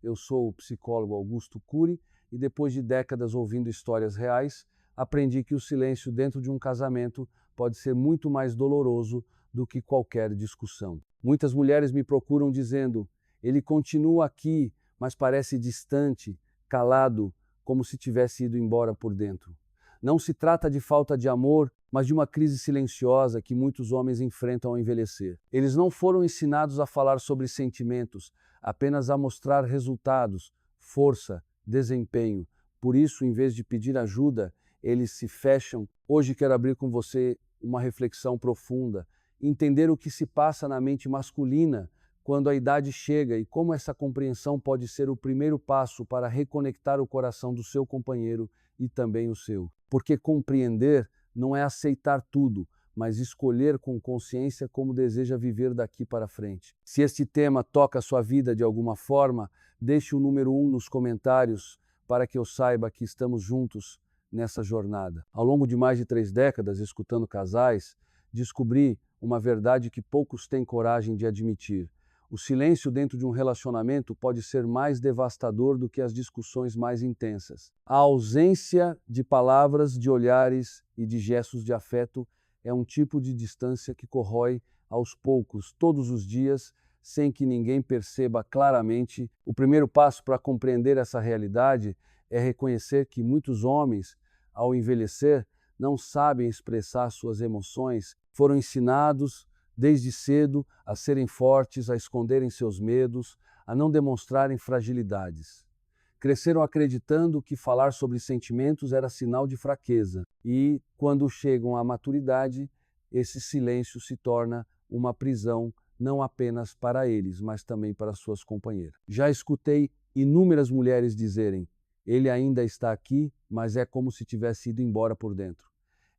Eu sou o psicólogo Augusto Cury e depois de décadas ouvindo histórias reais, aprendi que o silêncio dentro de um casamento pode ser muito mais doloroso do que qualquer discussão. Muitas mulheres me procuram dizendo: ele continua aqui, mas parece distante, calado, como se tivesse ido embora por dentro. Não se trata de falta de amor, mas de uma crise silenciosa que muitos homens enfrentam ao envelhecer. Eles não foram ensinados a falar sobre sentimentos, apenas a mostrar resultados, força, desempenho. Por isso, em vez de pedir ajuda, eles se fecham. Hoje quero abrir com você uma reflexão profunda, entender o que se passa na mente masculina quando a idade chega e como essa compreensão pode ser o primeiro passo para reconectar o coração do seu companheiro e também o seu. Porque compreender não é aceitar tudo, mas escolher com consciência como deseja viver daqui para frente. Se este tema toca a sua vida de alguma forma, deixe o número 1 nos comentários para que eu saiba que estamos juntos nessa jornada. Ao longo de mais de 3 décadas, escutando casais, descobri uma verdade que poucos têm coragem de admitir. O silêncio dentro de um relacionamento pode ser mais devastador do que as discussões mais intensas. A ausência de palavras, de olhares e de gestos de afeto é um tipo de distância que corrói aos poucos, todos os dias, sem que ninguém perceba claramente. O primeiro passo para compreender essa realidade é reconhecer que muitos homens, ao envelhecer, não sabem expressar suas emoções, foram ensinados desde cedo a serem fortes, a esconderem seus medos, a não demonstrarem fragilidades. Cresceram acreditando que falar sobre sentimentos era sinal de fraqueza e, quando chegam à maturidade, esse silêncio se torna uma prisão não apenas para eles, mas também para suas companheiras. Já escutei inúmeras mulheres dizerem: ele ainda está aqui, mas é como se tivesse ido embora por dentro.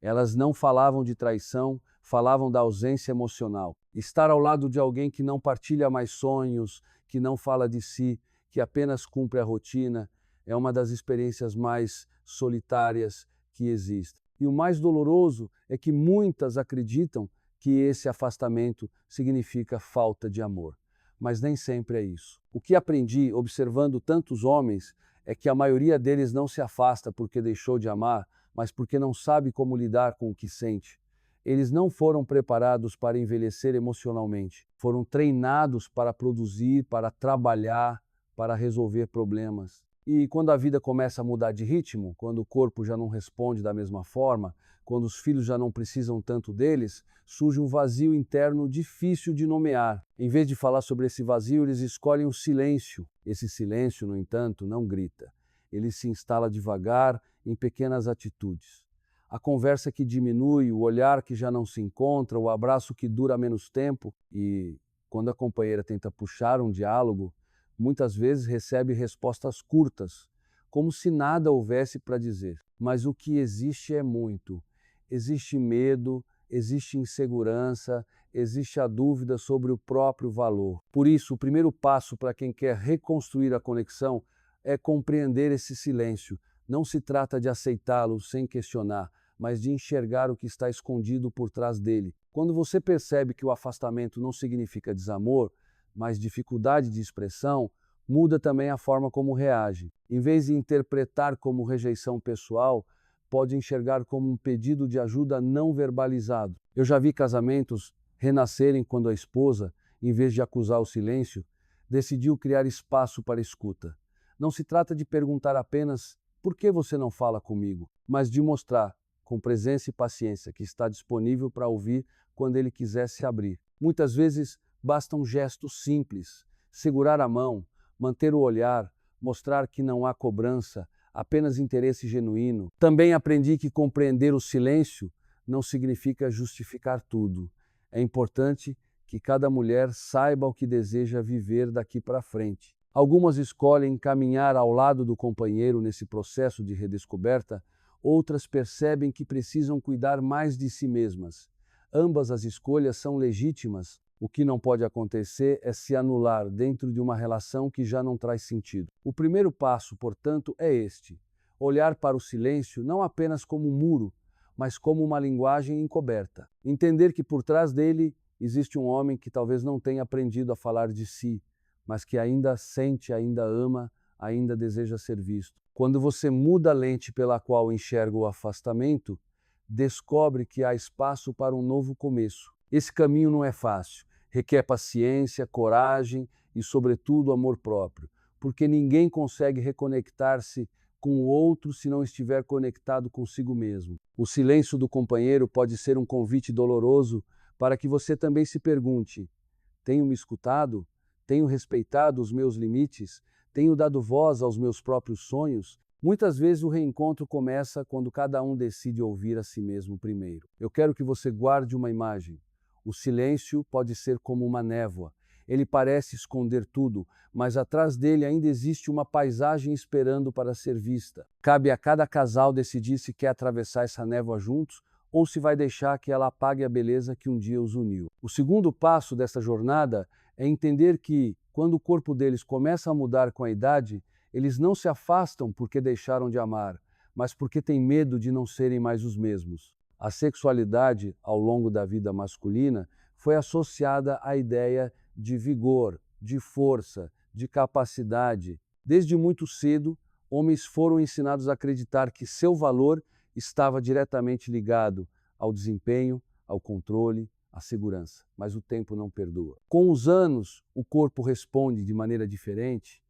Elas não falavam de traição, falavam da ausência emocional. Estar ao lado de alguém que não partilha mais sonhos, que não fala de si, que apenas cumpre a rotina, é uma das experiências mais solitárias que existem. E o mais doloroso é que muitas acreditam que esse afastamento significa falta de amor. Mas nem sempre é isso. O que aprendi observando tantos homens é que a maioria deles não se afasta porque deixou de amar, mas porque não sabe como lidar com o que sente. Eles não foram preparados para envelhecer emocionalmente. Foram treinados para produzir, para trabalhar, para resolver problemas. E quando a vida começa a mudar de ritmo, quando o corpo já não responde da mesma forma, quando os filhos já não precisam tanto deles, surge um vazio interno difícil de nomear. Em vez de falar sobre esse vazio, eles escolhem o silêncio. Esse silêncio, no entanto, não grita. Ele se instala devagar em pequenas atitudes. A conversa que diminui, o olhar que já não se encontra, o abraço que dura menos tempo e, quando a companheira tenta puxar um diálogo, muitas vezes recebe respostas curtas, como se nada houvesse para dizer. Mas o que existe é muito. Existe medo, existe insegurança, existe a dúvida sobre o próprio valor. Por isso, o primeiro passo para quem quer reconstruir a conexão é compreender esse silêncio. Não se trata de aceitá-lo sem questionar, mas de enxergar o que está escondido por trás dele. Quando você percebe que o afastamento não significa desamor, mas dificuldade de expressão, muda também a forma como reage. Em vez de interpretar como rejeição pessoal, pode enxergar como um pedido de ajuda não verbalizado. Eu já vi casamentos renascerem quando a esposa, em vez de acusar o silêncio, decidiu criar espaço para escuta. Não se trata de perguntar apenas por que você não fala comigo, mas de mostrar, com presença e paciência, que está disponível para ouvir quando ele quiser se abrir. Muitas vezes basta um gesto simples, segurar a mão, manter o olhar, mostrar que não há cobrança, apenas interesse genuíno. Também aprendi que compreender o silêncio não significa justificar tudo. É importante que cada mulher saiba o que deseja viver daqui para frente. Algumas escolhem caminhar ao lado do companheiro nesse processo de redescoberta, outras percebem que precisam cuidar mais de si mesmas. Ambas as escolhas são legítimas. O que não pode acontecer é se anular dentro de uma relação que já não traz sentido. O primeiro passo, portanto, é este: olhar para o silêncio não apenas como um muro, mas como uma linguagem encoberta. Entender que por trás dele existe um homem que talvez não tenha aprendido a falar de si, mas que ainda sente, ainda ama, ainda deseja ser visto. Quando você muda a lente pela qual enxerga o afastamento, descobre que há espaço para um novo começo. Esse caminho não é fácil, requer paciência, coragem e, sobretudo, amor próprio, porque ninguém consegue reconectar-se com o outro se não estiver conectado consigo mesmo. O silêncio do companheiro pode ser um convite doloroso para que você também se pergunte: tenho me escutado? Tenho respeitado os meus limites? Tenho dado voz aos meus próprios sonhos? Muitas vezes o reencontro começa quando cada um decide ouvir a si mesmo primeiro. Eu quero que você guarde uma imagem. O silêncio pode ser como uma névoa. Ele parece esconder tudo, mas atrás dele ainda existe uma paisagem esperando para ser vista. Cabe a cada casal decidir se quer atravessar essa névoa juntos ou se vai deixar que ela apague a beleza que um dia os uniu. O segundo passo dessa jornada é entender que, quando o corpo deles começa a mudar com a idade, eles não se afastam porque deixaram de amar, mas porque têm medo de não serem mais os mesmos. A sexualidade, ao longo da vida masculina, foi associada à ideia de vigor, de força, de capacidade. Desde muito cedo, homens foram ensinados a acreditar que seu valor estava diretamente ligado ao desempenho, ao controle, à segurança. Mas o tempo não perdoa. Com os anos, o corpo responde de maneira diferente,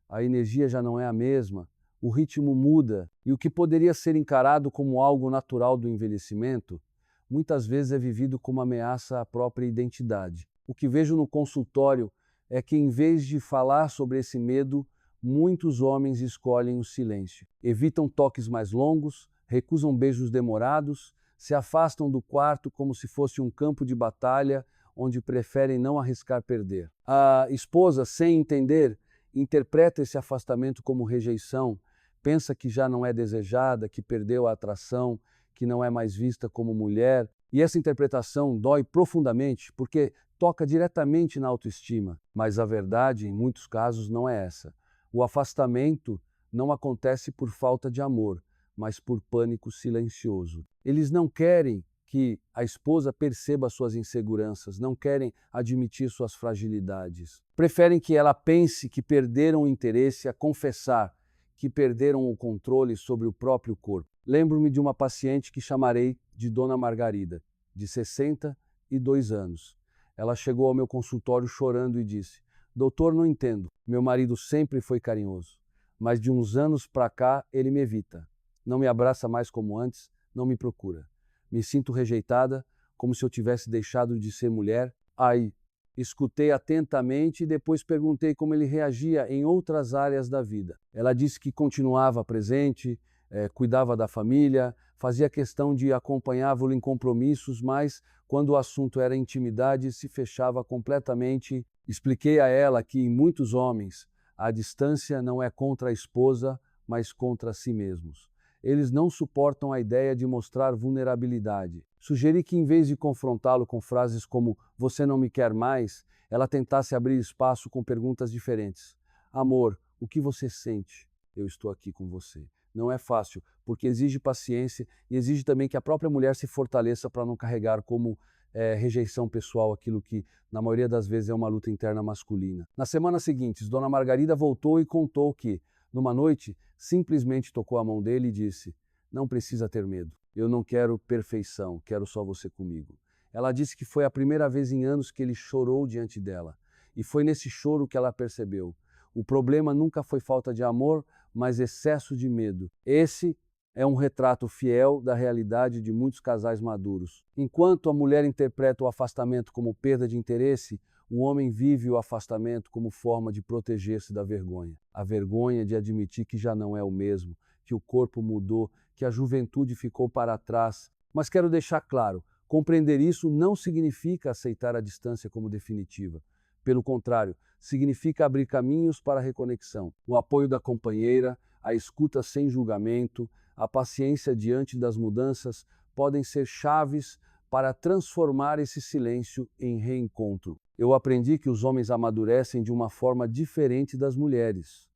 a energia já não é a mesma, o ritmo muda e o que poderia ser encarado como algo natural do envelhecimento, muitas vezes é vivido como ameaça à própria identidade. O que vejo no consultório é que, em vez de falar sobre esse medo, muitos homens escolhem o silêncio. Evitam toques mais longos, recusam beijos demorados, se afastam do quarto como se fosse um campo de batalha onde preferem não arriscar perder. A esposa, sem entender, interpreta esse afastamento como rejeição, pensa que já não é desejada, que perdeu a atração, que não é mais vista como mulher. E essa interpretação dói profundamente porque toca diretamente na autoestima. Mas a verdade, em muitos casos, não é essa. O afastamento não acontece por falta de amor, mas por pânico silencioso. Eles não querem que a esposa perceba suas inseguranças, não querem admitir suas fragilidades. Preferem que ela pense que perderam o interesse a confessar que perderam o controle sobre o próprio corpo. Lembro-me de uma paciente que chamarei de Dona Margarida, de 62 anos. Ela chegou ao meu consultório chorando e disse: doutor, não entendo. Meu marido sempre foi carinhoso, mas de uns anos para cá ele me evita. Não me abraça mais como antes, não me procura. Me sinto rejeitada, como se eu tivesse deixado de ser mulher. Aí, escutei atentamente e depois perguntei como ele reagia em outras áreas da vida. Ela disse que continuava presente, cuidava da família, fazia questão de acompanhá-lo em compromissos, mas quando o assunto era intimidade, se fechava completamente. Expliquei a ela que, em muitos homens, a distância não é contra a esposa, mas contra si mesmos. Eles não suportam a ideia de mostrar vulnerabilidade. Sugeri que, em vez de confrontá-lo com frases como "você não me quer mais", ela tentasse abrir espaço com perguntas diferentes. Amor, o que você sente? Eu estou aqui com você. Não é fácil, porque exige paciência e exige também que a própria mulher se fortaleça para não carregar como rejeição pessoal aquilo que, na maioria das vezes, é uma luta interna masculina. Nas semanas seguintes, Dona Margarida voltou e contou que, numa noite, simplesmente tocou a mão dele e disse: não precisa ter medo, eu não quero perfeição, quero só você comigo. Ela disse que foi a primeira vez em anos que ele chorou diante dela. E foi nesse choro que ela percebeu: o problema nunca foi falta de amor, mas excesso de medo. Esse é um retrato fiel da realidade de muitos casais maduros. Enquanto a mulher interpreta o afastamento como perda de interesse, o homem vive o afastamento como forma de proteger-se da vergonha. A vergonha de admitir que já não é o mesmo, que o corpo mudou, que a juventude ficou para trás. Mas quero deixar claro, compreender isso não significa aceitar a distância como definitiva. Pelo contrário, significa abrir caminhos para a reconexão. O apoio da companheira, a escuta sem julgamento, a paciência diante das mudanças podem ser chaves para transformar esse silêncio em reencontro. Eu aprendi que os homens amadurecem de uma forma diferente das mulheres.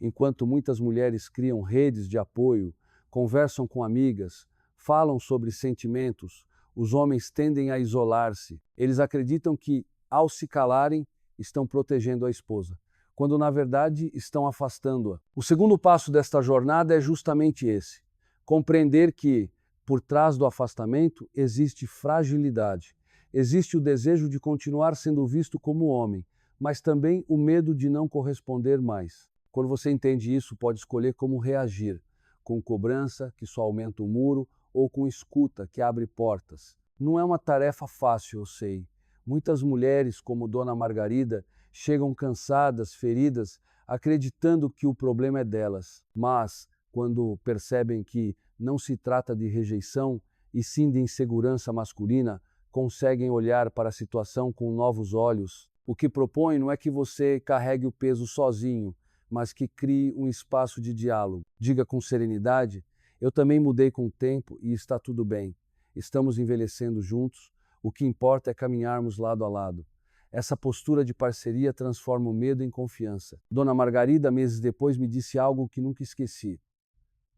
Enquanto muitas mulheres criam redes de apoio, conversam com amigas, falam sobre sentimentos, os homens tendem a isolar-se. Eles acreditam que, ao se calarem, estão protegendo a esposa. quando na verdade estão afastando-a. O segundo passo desta jornada é justamente esse: compreender que, por trás do afastamento, existe fragilidade. Existe o desejo de continuar sendo visto como homem, mas também o medo de não corresponder mais. Quando você entende isso, pode escolher como reagir: com cobrança, que só aumenta o muro, ou com escuta, que abre portas. Não é uma tarefa fácil, eu sei. Muitas mulheres, como Dona Margarida, chegam cansadas, feridas, acreditando que o problema é delas. Mas, quando percebem que não se trata de rejeição, e sim de insegurança masculina, conseguem olhar para a situação com novos olhos. O que proponho não é que você carregue o peso sozinho, mas que crie um espaço de diálogo. Diga com serenidade: eu também mudei com o tempo e está tudo bem. Estamos envelhecendo juntos, o que importa é caminharmos lado a lado. Essa postura de parceria transforma o medo em confiança. Dona Margarida, meses depois, me disse algo que nunca esqueci.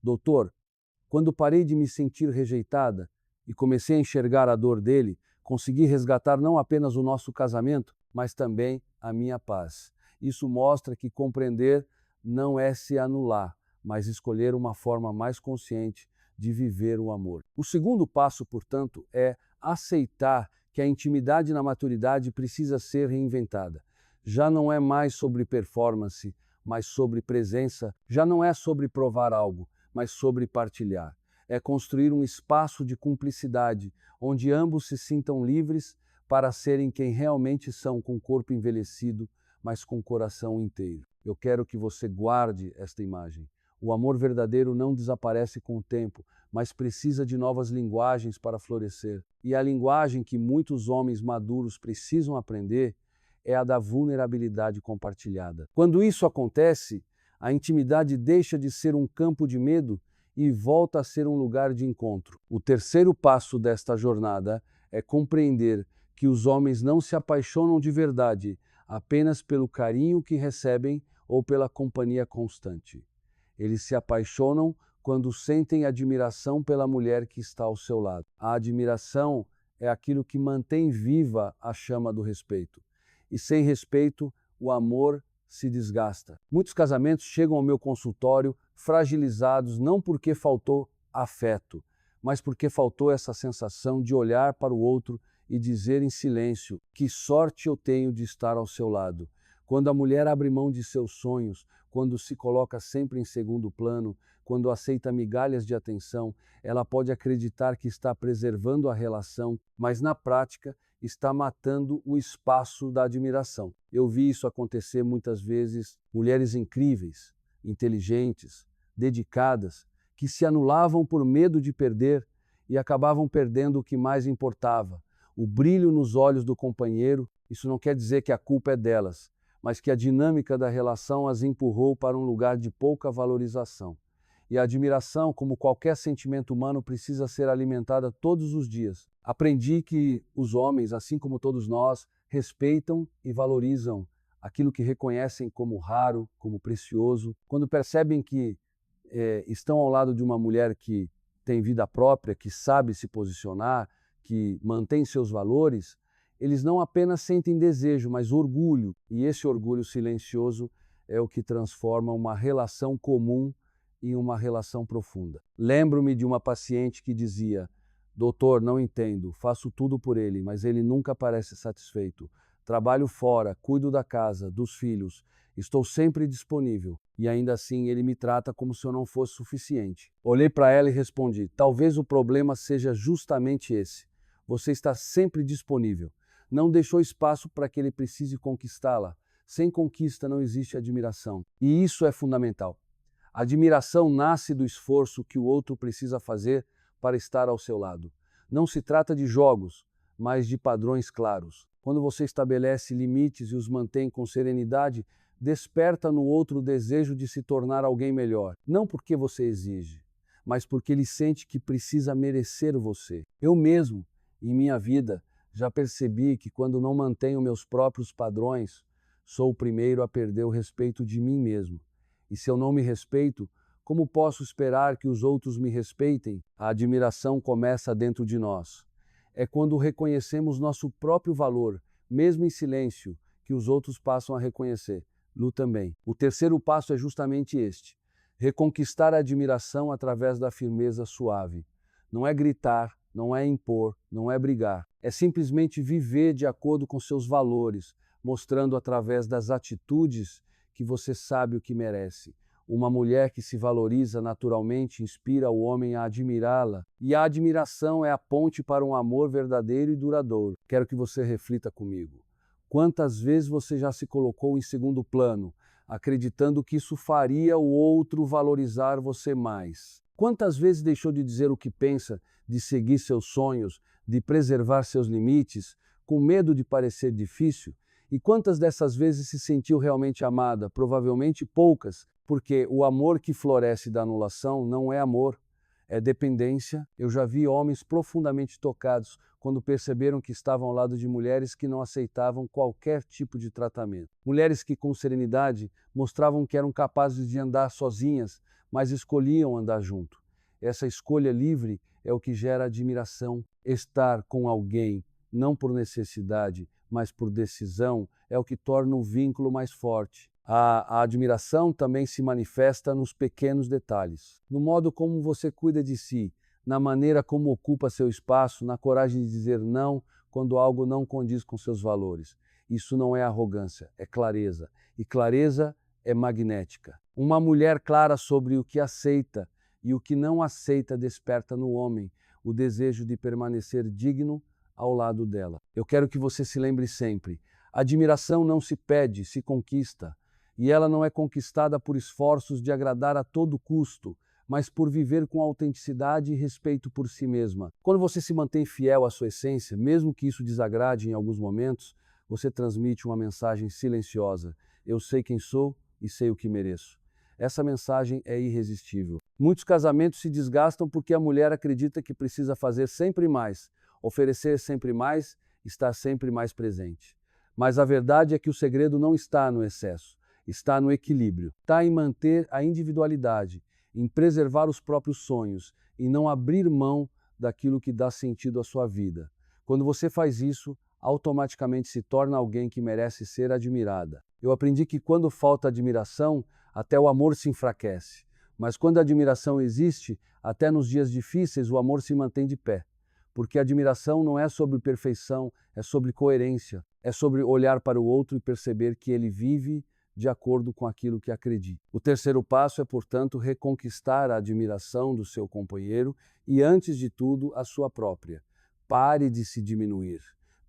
Doutor, quando parei de me sentir rejeitada e comecei a enxergar a dor dele, consegui resgatar não apenas o nosso casamento, mas também a minha paz. Isso mostra que compreender não é se anular, mas escolher uma forma mais consciente de viver o amor. O segundo passo, portanto, é aceitar que a intimidade na maturidade precisa ser reinventada. Já não é mais sobre performance, mas sobre presença. Já não é sobre provar algo, mas sobre partilhar. É construir um espaço de cumplicidade, onde ambos se sintam livres para serem quem realmente são, com o corpo envelhecido, mas com o coração inteiro. Eu quero que você guarde esta imagem. O amor verdadeiro não desaparece com o tempo, mas precisa de novas linguagens para florescer. E a linguagem que muitos homens maduros precisam aprender é a da vulnerabilidade compartilhada. Quando isso acontece, a intimidade deixa de ser um campo de medo e volta a ser um lugar de encontro. O terceiro passo desta jornada é compreender que os homens não se apaixonam de verdade apenas pelo carinho que recebem ou pela companhia constante. Eles se apaixonam quando sentem admiração pela mulher que está ao seu lado. A admiração é aquilo que mantém viva a chama do respeito. E sem respeito, o amor se desgasta. Muitos casamentos chegam ao meu consultório fragilizados não porque faltou afeto, mas porque faltou essa sensação de olhar para o outro e dizer em silêncio: que sorte eu tenho de estar ao seu lado. Quando a mulher abre mão de seus sonhos, quando se coloca sempre em segundo plano, quando aceita migalhas de atenção, ela pode acreditar que está preservando a relação, mas na prática está matando o espaço da admiração. Eu vi isso acontecer muitas vezes. Mulheres incríveis, inteligentes, dedicadas, que se anulavam por medo de perder e acabavam perdendo o que mais importava: o brilho nos olhos do companheiro. Isso não quer dizer que a culpa é delas, mas que a dinâmica da relação as empurrou para um lugar de pouca valorização. E a admiração, como qualquer sentimento humano, precisa ser alimentada todos os dias. Aprendi que os homens, assim como todos nós, respeitam e valorizam aquilo que reconhecem como raro, como precioso. Quando percebem que estão ao lado de uma mulher que tem vida própria, que sabe se posicionar, que mantém seus valores, eles não apenas sentem desejo, mas orgulho. E esse orgulho silencioso é o que transforma uma relação comum em uma relação profunda. Lembro-me de uma paciente que dizia: doutor, não entendo, faço tudo por ele, mas ele nunca parece satisfeito. Trabalho fora, cuido da casa, dos filhos, estou sempre disponível e ainda assim ele me trata como se eu não fosse suficiente. Olhei para ela e respondi: talvez o problema seja justamente esse. Você está sempre disponível. Não deixou espaço para que ele precise conquistá-la. Sem conquista não existe admiração. E isso é fundamental. A admiração nasce do esforço que o outro precisa fazer para estar ao seu lado. Não se trata de jogos, mas de padrões claros. Quando você estabelece limites e os mantém com serenidade, desperta no outro o desejo de se tornar alguém melhor. Não porque você exige, mas porque ele sente que precisa merecer você. Eu mesmo, em minha vida, já percebi que quando não mantenho meus próprios padrões, sou o primeiro a perder o respeito de mim mesmo. E se eu não me respeito, como posso esperar que os outros me respeitem? A admiração começa dentro de nós. É quando reconhecemos nosso próprio valor, mesmo em silêncio, que os outros passam a reconhecer. Lu também. O terceiro passo é justamente este: reconquistar a admiração através da firmeza suave. Não é gritar, não é impor, não é brigar. É simplesmente viver de acordo com seus valores, mostrando através das atitudes que você sabe o que merece. Uma mulher que se valoriza naturalmente inspira o homem a admirá-la, e a admiração é a ponte para um amor verdadeiro e duradouro. Quero que você reflita comigo. Quantas vezes você já se colocou em segundo plano, acreditando que isso faria o outro valorizar você mais? Quantas vezes deixou de dizer o que pensa, de seguir seus sonhos, de preservar seus limites, com medo de parecer difícil? E quantas dessas vezes se sentiu realmente amada? Provavelmente poucas, porque o amor que floresce da anulação não é amor, é dependência. Eu já vi homens profundamente tocados quando perceberam que estavam ao lado de mulheres que não aceitavam qualquer tipo de tratamento. Mulheres que, com serenidade, mostravam que eram capazes de andar sozinhas, mas escolhiam andar junto. Essa escolha livre é o que gera admiração. Estar com alguém, não por necessidade, mas por decisão, é o que torna o vínculo mais forte. A admiração também se manifesta nos pequenos detalhes, no modo como você cuida de si, na maneira como ocupa seu espaço, na coragem de dizer não quando algo não condiz com seus valores. Isso não é arrogância, é clareza. E clareza é magnética. Uma mulher clara sobre o que aceita e o que não aceita desperta no homem o desejo de permanecer digno ao lado dela. Eu quero que você se lembre sempre: admiração não se pede, se conquista. E ela não é conquistada por esforços de agradar a todo custo, mas por viver com autenticidade e respeito por si mesma. Quando você se mantém fiel à sua essência, mesmo que isso desagrade em alguns momentos, você transmite uma mensagem silenciosa: eu sei quem sou e sei o que mereço. Essa mensagem é irresistível. Muitos casamentos se desgastam porque a mulher acredita que precisa fazer sempre mais, oferecer sempre mais, estar sempre mais presente. Mas a verdade é que o segredo não está no excesso. Está no equilíbrio, está em manter a individualidade, em preservar os próprios sonhos e não abrir mão daquilo que dá sentido à sua vida. Quando você faz isso, automaticamente se torna alguém que merece ser admirada. Eu aprendi que quando falta admiração, até o amor se enfraquece. Mas quando a admiração existe, até nos dias difíceis o amor se mantém de pé. Porque a admiração não é sobre perfeição, é sobre coerência, é sobre olhar para o outro e perceber que ele vive de acordo com aquilo que acredita. O terceiro passo é, portanto, reconquistar a admiração do seu companheiro e, antes de tudo, a sua própria. Pare de se diminuir.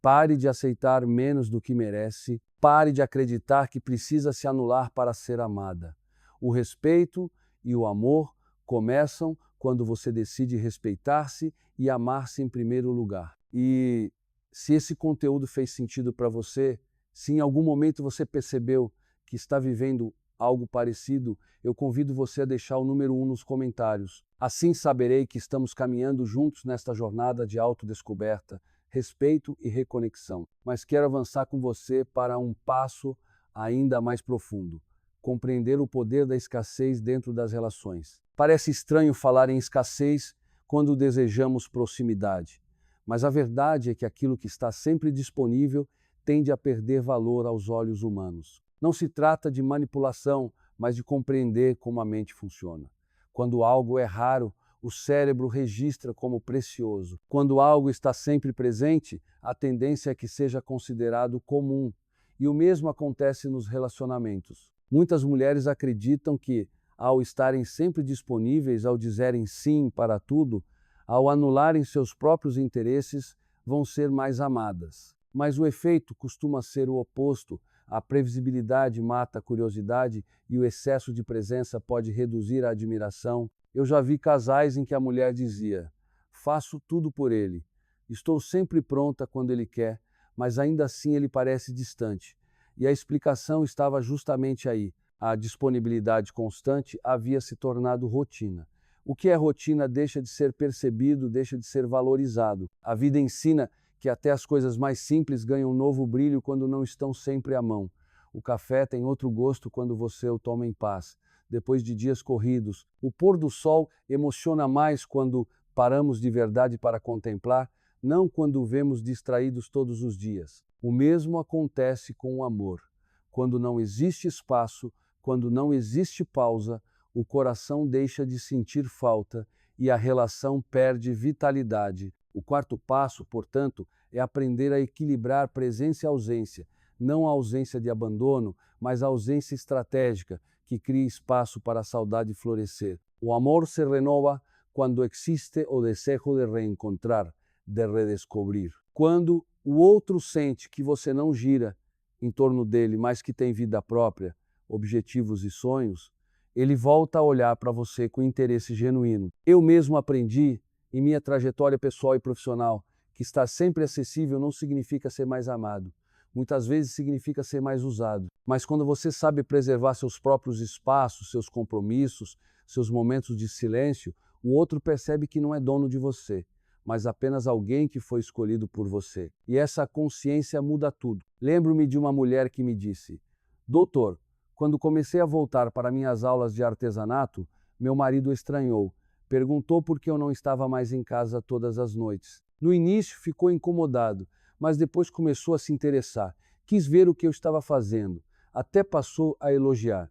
Pare de aceitar menos do que merece. Pare de acreditar que precisa se anular para ser amada. O respeito e o amor começam quando você decide respeitar-se e amar-se em primeiro lugar. E se esse conteúdo fez sentido para você, se em algum momento você percebeu que está vivendo algo parecido, eu convido você a deixar o número 1 nos comentários. Assim saberei que estamos caminhando juntos nesta jornada de autodescoberta, respeito e reconexão. Mas quero avançar com você para um passo ainda mais profundo: compreender o poder da escassez dentro das relações. Parece estranho falar em escassez quando desejamos proximidade, mas a verdade é que aquilo que está sempre disponível tende a perder valor aos olhos humanos. Não se trata de manipulação, mas de compreender como a mente funciona. Quando algo é raro, o cérebro registra como precioso. Quando algo está sempre presente, a tendência é que seja considerado comum. E o mesmo acontece nos relacionamentos. Muitas mulheres acreditam que, ao estarem sempre disponíveis, ao dizerem sim para tudo, ao anularem seus próprios interesses, vão ser mais amadas. Mas o efeito costuma ser o oposto. A previsibilidade mata a curiosidade e o excesso de presença pode reduzir a admiração. Eu já vi casais em que a mulher dizia: faço tudo por ele, estou sempre pronta quando ele quer, mas ainda assim ele parece distante. E a explicação estava justamente aí. A disponibilidade constante havia se tornado rotina. O que é rotina deixa de ser percebido, deixa de ser valorizado. A vida ensina que até as coisas mais simples ganham um novo brilho quando não estão sempre à mão. O café tem outro gosto quando você o toma em paz. Depois de dias corridos, o pôr do sol emociona mais quando paramos de verdade para contemplar, não quando o vemos distraídos todos os dias. O mesmo acontece com o amor. Quando não existe espaço, quando não existe pausa, o coração deixa de sentir falta e a relação perde vitalidade. O quarto passo, portanto, é aprender a equilibrar presença e ausência, não a ausência de abandono, mas a ausência estratégica, que cria espaço para a saudade florescer. O amor se renova quando existe o desejo de reencontrar, de redescobrir. Quando o outro sente que você não gira em torno dele, mas que tem vida própria, objetivos e sonhos, ele volta a olhar para você com interesse genuíno. Eu mesmo aprendi, em minha trajetória pessoal e profissional, que estar sempre acessível não significa ser mais amado. Muitas vezes significa ser mais usado. Mas quando você sabe preservar seus próprios espaços, seus compromissos, seus momentos de silêncio, o outro percebe que não é dono de você, mas apenas alguém que foi escolhido por você. E essa consciência muda tudo. Lembro-me de uma mulher que me disse: Doutor, quando comecei a voltar para minhas aulas de artesanato, meu marido estranhou. Perguntou por que eu não estava mais em casa todas as noites. No início ficou incomodado, mas depois começou a se interessar. Quis ver o que eu estava fazendo. Até passou a elogiar.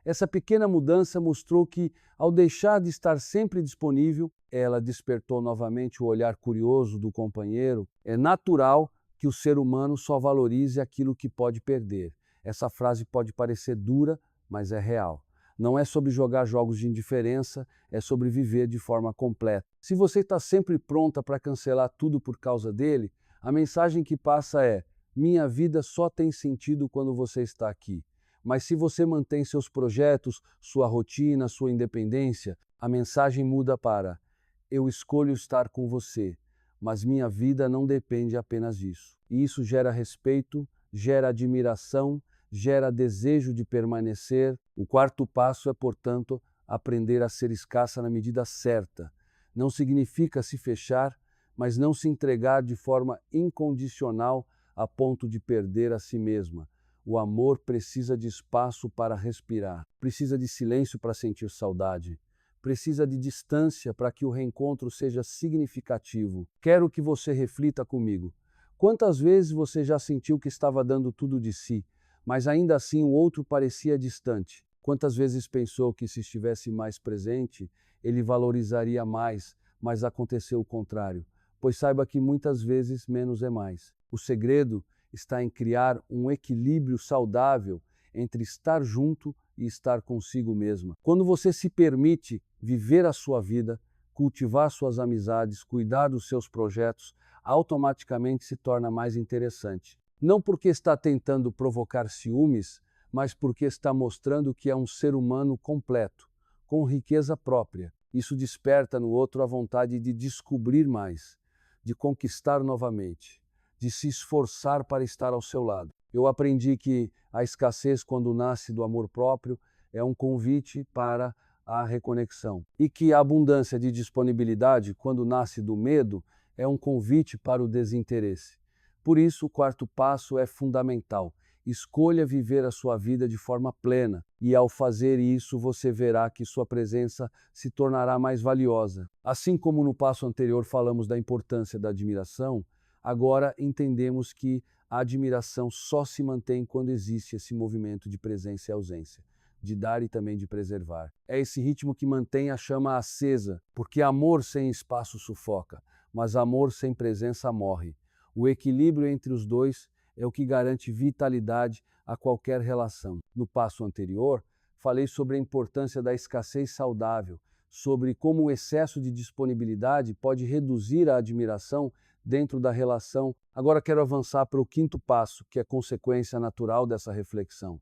Essa pequena mudança mostrou que, ao deixar de estar sempre disponível, ela despertou novamente o olhar curioso do companheiro. É natural que o ser humano só valorize aquilo que pode perder. Essa frase pode parecer dura, mas é real. Não é sobre jogar jogos de indiferença, é sobre viver de forma completa. Se você está sempre pronta para cancelar tudo por causa dele, a mensagem que passa é: minha vida só tem sentido quando você está aqui. Mas se você mantém seus projetos, sua rotina, sua independência, a mensagem muda para: eu escolho estar com você, mas minha vida não depende apenas disso. E isso gera respeito, gera admiração, gera desejo de permanecer. O quarto passo é, portanto, aprender a ser escassa na medida certa. Não significa se fechar, mas não se entregar de forma incondicional a ponto de perder a si mesma. O amor precisa de espaço para respirar, precisa de silêncio para sentir saudade, precisa de distância para que o reencontro seja significativo. Quero que você reflita comigo. Quantas vezes você já sentiu que estava dando tudo de si, mas ainda assim o outro parecia distante? Quantas vezes pensou que, se estivesse mais presente, ele valorizaria mais, mas aconteceu o contrário? Pois saiba que muitas vezes menos é mais. O segredo está em criar um equilíbrio saudável entre estar junto e estar consigo mesma. Quando você se permite viver a sua vida, cultivar suas amizades, cuidar dos seus projetos, automaticamente se torna mais interessante. Não porque está tentando provocar ciúmes, mas porque está mostrando que é um ser humano completo, com riqueza própria. Isso desperta no outro a vontade de descobrir mais, de conquistar novamente, de se esforçar para estar ao seu lado. Eu aprendi que a escassez, quando nasce do amor próprio, é um convite para a reconexão. E que a abundância de disponibilidade, quando nasce do medo, é um convite para o desinteresse. Por isso, o quarto passo é fundamental. Escolha viver a sua vida de forma plena, e ao fazer isso você verá que sua presença se tornará mais valiosa. Assim como no passo anterior falamos da importância da admiração, agora entendemos que a admiração só se mantém quando existe esse movimento de presença e ausência, de dar e também de preservar. É esse ritmo que mantém a chama acesa, porque amor sem espaço sufoca, mas amor sem presença morre. O equilíbrio entre os dois é o que garante vitalidade a qualquer relação. No passo anterior, falei sobre a importância da escassez saudável, sobre como o excesso de disponibilidade pode reduzir a admiração dentro da relação. Agora quero avançar para o quinto passo, que é consequência natural dessa reflexão.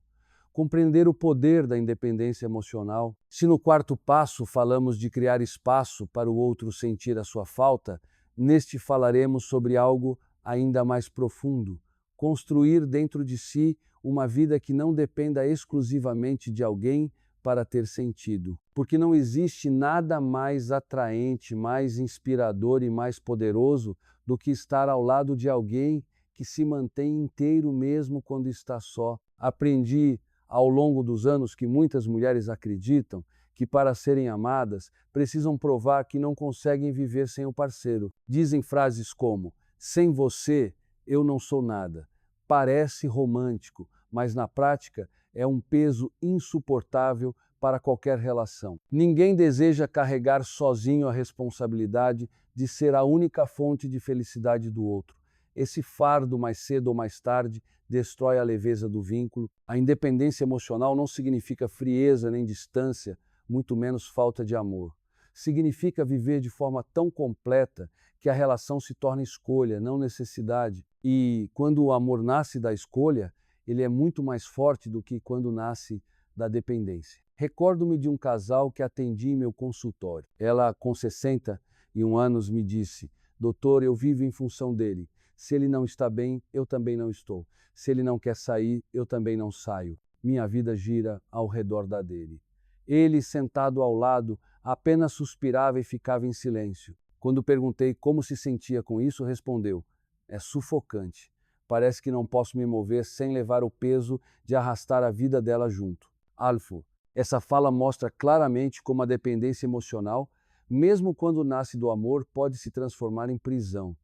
Compreender o poder da independência emocional. Se no quarto passo falamos de criar espaço para o outro sentir a sua falta, neste falaremos sobre algo ainda mais profundo: construir dentro de si uma vida que não dependa exclusivamente de alguém para ter sentido. Porque não existe nada mais atraente, mais inspirador e mais poderoso do que estar ao lado de alguém que se mantém inteiro mesmo quando está só. Aprendi ao longo dos anos que muitas mulheres acreditam que, para serem amadas, precisam provar que não conseguem viver sem o parceiro. Dizem frases como: sem você, eu não sou nada. Parece romântico, mas na prática é um peso insuportável para qualquer relação. Ninguém deseja carregar sozinho a responsabilidade de ser a única fonte de felicidade do outro. Esse fardo, mais cedo ou mais tarde, destrói a leveza do vínculo. A independência emocional não significa frieza nem distância, muito menos falta de amor. Significa viver de forma tão completa que a relação se torna escolha, não necessidade. E quando o amor nasce da escolha, ele é muito mais forte do que quando nasce da dependência. Recordo-me de um casal que atendi em meu consultório. Ela, com 61 anos, me disse: doutor, eu vivo em função dele. Se ele não está bem, eu também não estou. Se ele não quer sair, eu também não saio. Minha vida gira ao redor da dele. Ele, sentado ao lado, apenas suspirava e ficava em silêncio. Quando perguntei como se sentia com isso, respondeu: é sufocante. Parece que não posso me mover sem levar o peso de arrastar a vida dela junto. Alfo, essa fala mostra claramente como a dependência emocional, mesmo quando nasce do amor, pode se transformar em prisão.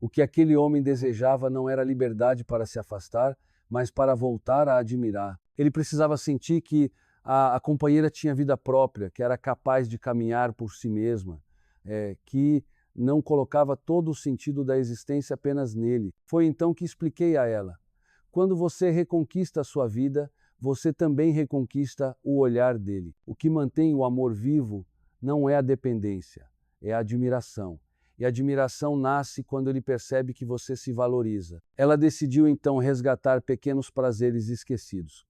O que aquele homem desejava não era liberdade para se afastar, mas para voltar a admirar. Ele precisava sentir que a companheira tinha vida própria, que era capaz de caminhar por si mesma, que não colocava todo o sentido da existência apenas nele. Foi então que expliquei a ela: quando você reconquista a sua vida, você também reconquista o olhar dele. O que mantém o amor vivo não é a dependência, é a admiração. E a admiração nasce quando ele percebe que você se valoriza. Ela decidiu então resgatar pequenos prazeres esquecidos.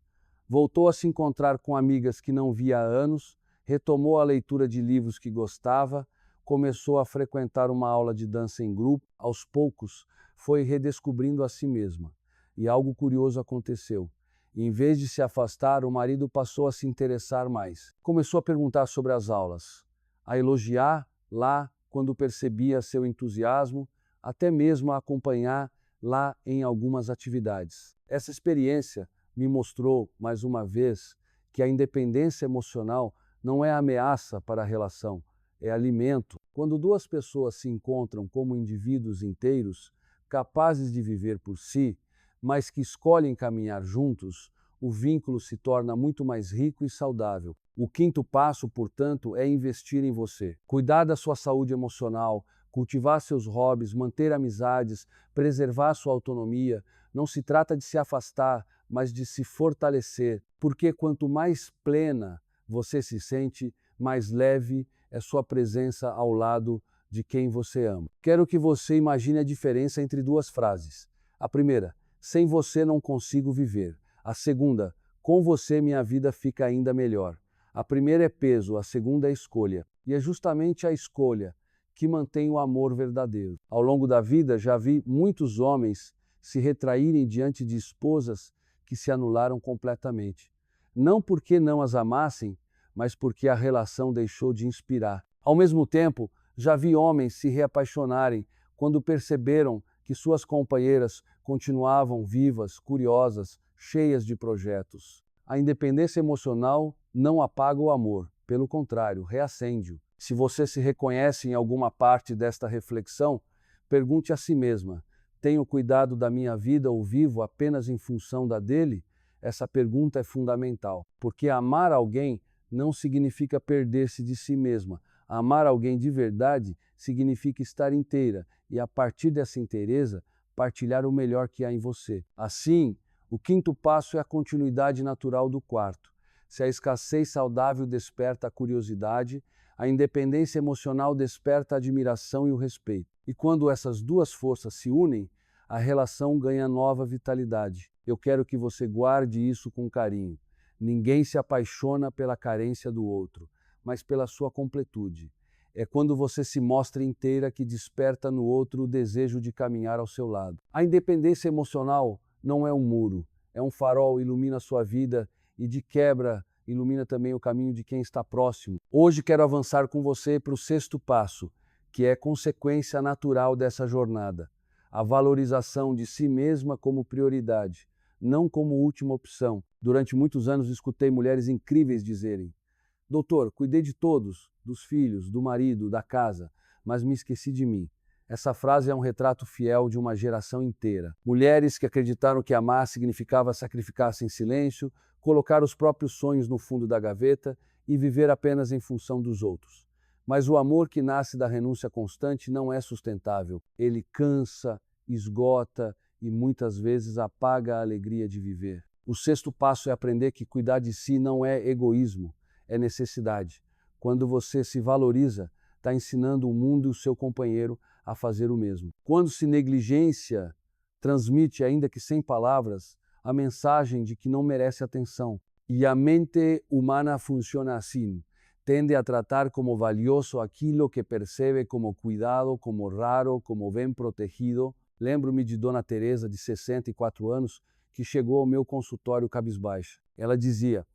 Voltou a se encontrar com amigas que não via há anos, retomou a leitura de livros que gostava, começou a frequentar uma aula de dança em grupo. Aos poucos, foi redescobrindo a si mesma. E algo curioso aconteceu. Em vez de se afastar, o marido passou a se interessar mais. Começou a perguntar sobre as aulas, a elogiar lá quando percebia seu entusiasmo, até mesmo a acompanhar lá em algumas atividades. Essa experiência me mostrou, mais uma vez, que a independência emocional não é ameaça para a relação, é alimento. Quando duas pessoas se encontram como indivíduos inteiros, capazes de viver por si, mas que escolhem caminhar juntos, o vínculo se torna muito mais rico e saudável. O quinto passo, portanto, é investir em você. Cuidar da sua saúde emocional, cultivar seus hobbies, manter amizades, preservar sua autonomia. Não se trata de se afastar, mas de se fortalecer, porque quanto mais plena você se sente, mais leve é sua presença ao lado de quem você ama. Quero que você imagine a diferença entre duas frases. A primeira: sem você não consigo viver. A segunda: com você minha vida fica ainda melhor. A primeira é peso, a segunda é escolha. E é justamente a escolha que mantém o amor verdadeiro. Ao longo da vida, já vi muitos homens se retraírem diante de esposas que se anularam completamente. Não porque não as amassem, mas porque a relação deixou de inspirar. Ao mesmo tempo, já vi homens se reapaixonarem quando perceberam que suas companheiras continuavam vivas, curiosas, cheias de projetos. A independência emocional não apaga o amor, pelo contrário, reacende-o. Se você se reconhece em alguma parte desta reflexão, pergunte a si mesma: tenho cuidado da minha vida ou vivo apenas em função da dele? Essa pergunta é fundamental, porque amar alguém não significa perder-se de si mesma. Amar alguém de verdade significa estar inteira e, a partir dessa inteireza, partilhar o melhor que há em você. Assim, o quinto passo é a continuidade natural do quarto. Se a escassez saudável desperta a curiosidade, a independência emocional desperta a admiração e o respeito. E quando essas duas forças se unem, a relação ganha nova vitalidade. Eu quero que você guarde isso com carinho. Ninguém se apaixona pela carência do outro, mas pela sua completude. É quando você se mostra inteira que desperta no outro o desejo de caminhar ao seu lado. A independência emocional não é um muro, é um farol, ilumina a sua vida e, de quebra, ilumina também o caminho de quem está próximo. Hoje quero avançar com você para o sexto passo, que é consequência natural dessa jornada: a valorização de si mesma como prioridade, não como última opção. Durante muitos anos escutei mulheres incríveis dizerem: doutor, cuidei de todos, dos filhos, do marido, da casa, mas me esqueci de mim. Essa frase é um retrato fiel de uma geração inteira. Mulheres que acreditaram que amar significava sacrificar-se em silêncio, colocar os próprios sonhos no fundo da gaveta e viver apenas em função dos outros. Mas o amor que nasce da renúncia constante não é sustentável. Ele cansa, esgota e muitas vezes apaga a alegria de viver. O sexto passo é aprender que cuidar de si não é egoísmo, é necessidade. Quando você se valoriza, está ensinando o mundo e o seu companheiro a fazer o mesmo. Quando se negligência, transmite, ainda que sem palavras, a mensagem de que não merece atenção. E a mente humana funciona assim. Tende a tratar como valioso aquilo que percebe como cuidado, como raro, como bem protegido. Lembro-me de Dona Teresa, de 64 anos, que chegou ao meu consultório cabisbaixa. Ela dizia: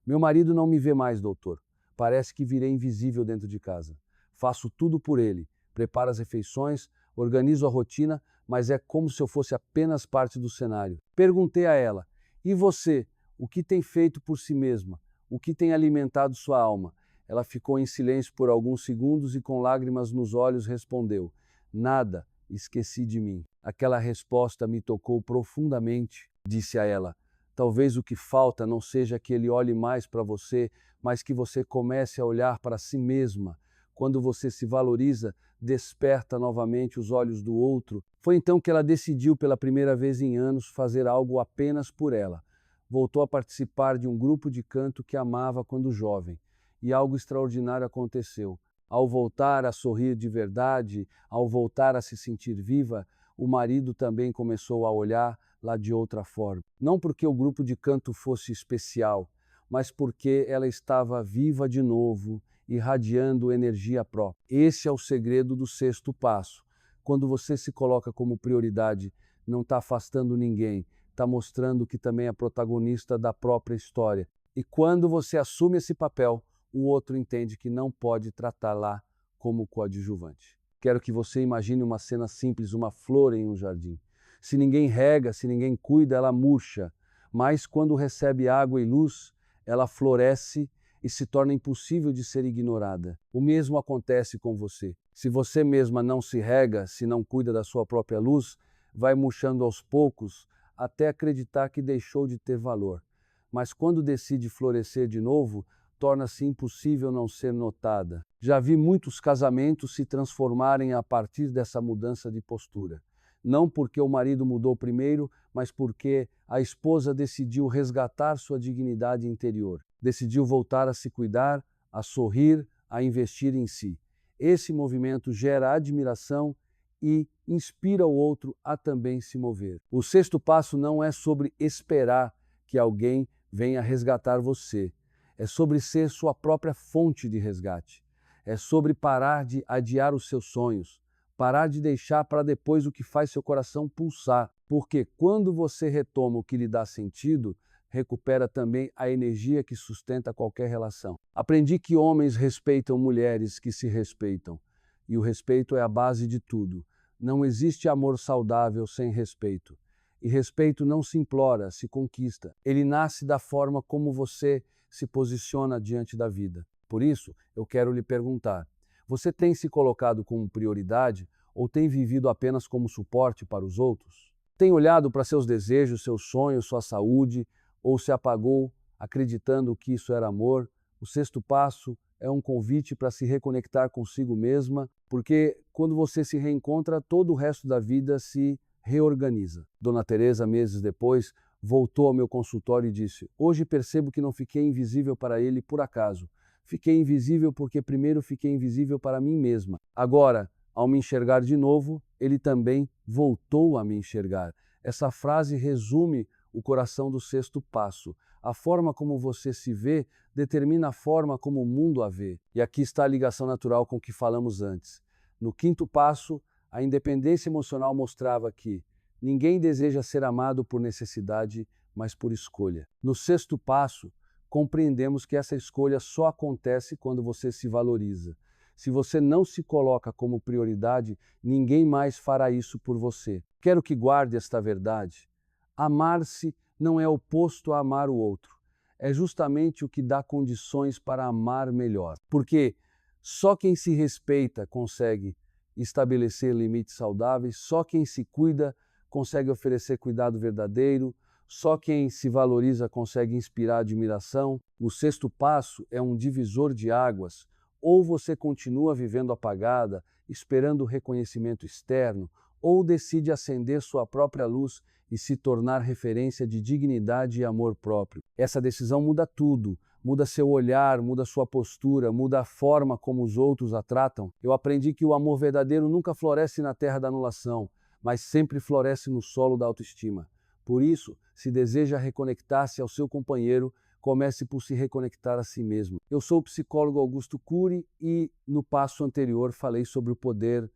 "Meu marido não me vê mais, doutor. Parece que virei invisível dentro de casa. Faço tudo por ele. Preparo as refeições, organizo a rotina, mas é como se eu fosse apenas parte do cenário." Perguntei a ela: "E você? O que tem feito por si mesma? O que tem alimentado sua alma?" Ela ficou em silêncio por alguns segundos e, com lágrimas nos olhos, respondeu: "Nada, esqueci de mim." Aquela resposta me tocou profundamente. Disse a ela: "Talvez o que falta não seja que ele olhe mais para você, mas que você comece a olhar para si mesma. Quando você se valoriza, desperta novamente os olhos do outro." Foi então que ela decidiu, pela primeira vez em anos, fazer algo apenas por ela. Voltou a participar de um grupo de canto que amava quando jovem. E algo extraordinário aconteceu. Ao voltar a sorrir de verdade, ao voltar a se sentir viva, o marido também começou a olhar lá de outra forma. Não porque o grupo de canto fosse especial, mas porque ela estava viva de novo, irradiando energia própria. Esse é o segredo do sexto passo. Quando você se coloca como prioridade, não está afastando ninguém, está mostrando que também é protagonista da própria história. E quando você assume esse papel, o outro entende que não pode tratá-la como coadjuvante. Quero que você imagine uma cena simples, uma flor em um jardim. Se ninguém rega, se ninguém cuida, ela murcha. Mas quando recebe água e luz, ela floresce e se torna impossível de ser ignorada. O mesmo acontece com você. Se você mesma não se rega, se não cuida da sua própria luz, vai murchando aos poucos até acreditar que deixou de ter valor. Mas quando decide florescer de novo, torna-se impossível não ser notada. Já vi muitos casamentos se transformarem a partir dessa mudança de postura. Não porque o marido mudou primeiro, mas porque a esposa decidiu resgatar sua dignidade interior. Decidiu voltar a se cuidar, a sorrir, a investir em si. Esse movimento gera admiração e inspira o outro a também se mover. O sexto passo não é sobre esperar que alguém venha resgatar você. É sobre ser sua própria fonte de resgate. É sobre parar de adiar os seus sonhos, parar de deixar para depois o que faz seu coração pulsar. Porque quando você retoma o que lhe dá sentido, recupera também a energia que sustenta qualquer relação. Aprendi que homens respeitam mulheres que se respeitam. E o respeito é a base de tudo. Não existe amor saudável sem respeito. E respeito não se implora, se conquista. Ele nasce da forma como você se posiciona diante da vida. Por isso, eu quero lhe perguntar: você tem se colocado como prioridade ou tem vivido apenas como suporte para os outros? Tem olhado para seus desejos, seus sonhos, sua saúde, ou se apagou acreditando que isso era amor? O sexto passo é um convite para se reconectar consigo mesma, porque quando você se reencontra, todo o resto da vida se reorganiza. Dona Teresa, meses depois, voltou ao meu consultório e disse: "Hoje percebo que não fiquei invisível para ele por acaso. Fiquei invisível porque primeiro fiquei invisível para mim mesma. Agora, ao me enxergar de novo, ele também voltou a me enxergar." Essa frase resume o coração do sexto passo. A forma como você se vê determina a forma como o mundo a vê. E aqui está a ligação natural com o que falamos antes. No quinto passo, a independência emocional mostrava que ninguém deseja ser amado por necessidade, mas por escolha. No sexto passo, compreendemos que essa escolha só acontece quando você se valoriza. Se você não se coloca como prioridade, ninguém mais fará isso por você. Quero que guarde esta verdade. Amar-se não é oposto a amar o outro. É justamente o que dá condições para amar melhor. Porque só quem se respeita consegue e estabelecer limites saudáveis. Só quem se cuida consegue oferecer cuidado verdadeiro. Só quem se valoriza consegue inspirar admiração. O sexto passo é um divisor de águas. Ou você continua vivendo apagada, esperando o reconhecimento externo, ou decide acender sua própria luz e se tornar referência de dignidade e amor próprio. Essa decisão muda tudo. Muda seu olhar, muda sua postura, muda a forma como os outros a tratam. Eu aprendi que o amor verdadeiro nunca floresce na terra da anulação, mas sempre floresce no solo da autoestima. Por isso, se deseja reconectar-se ao seu companheiro, comece por se reconectar a si mesmo. Eu sou o psicólogo Augusto Cury e no passo anterior falei sobre o poder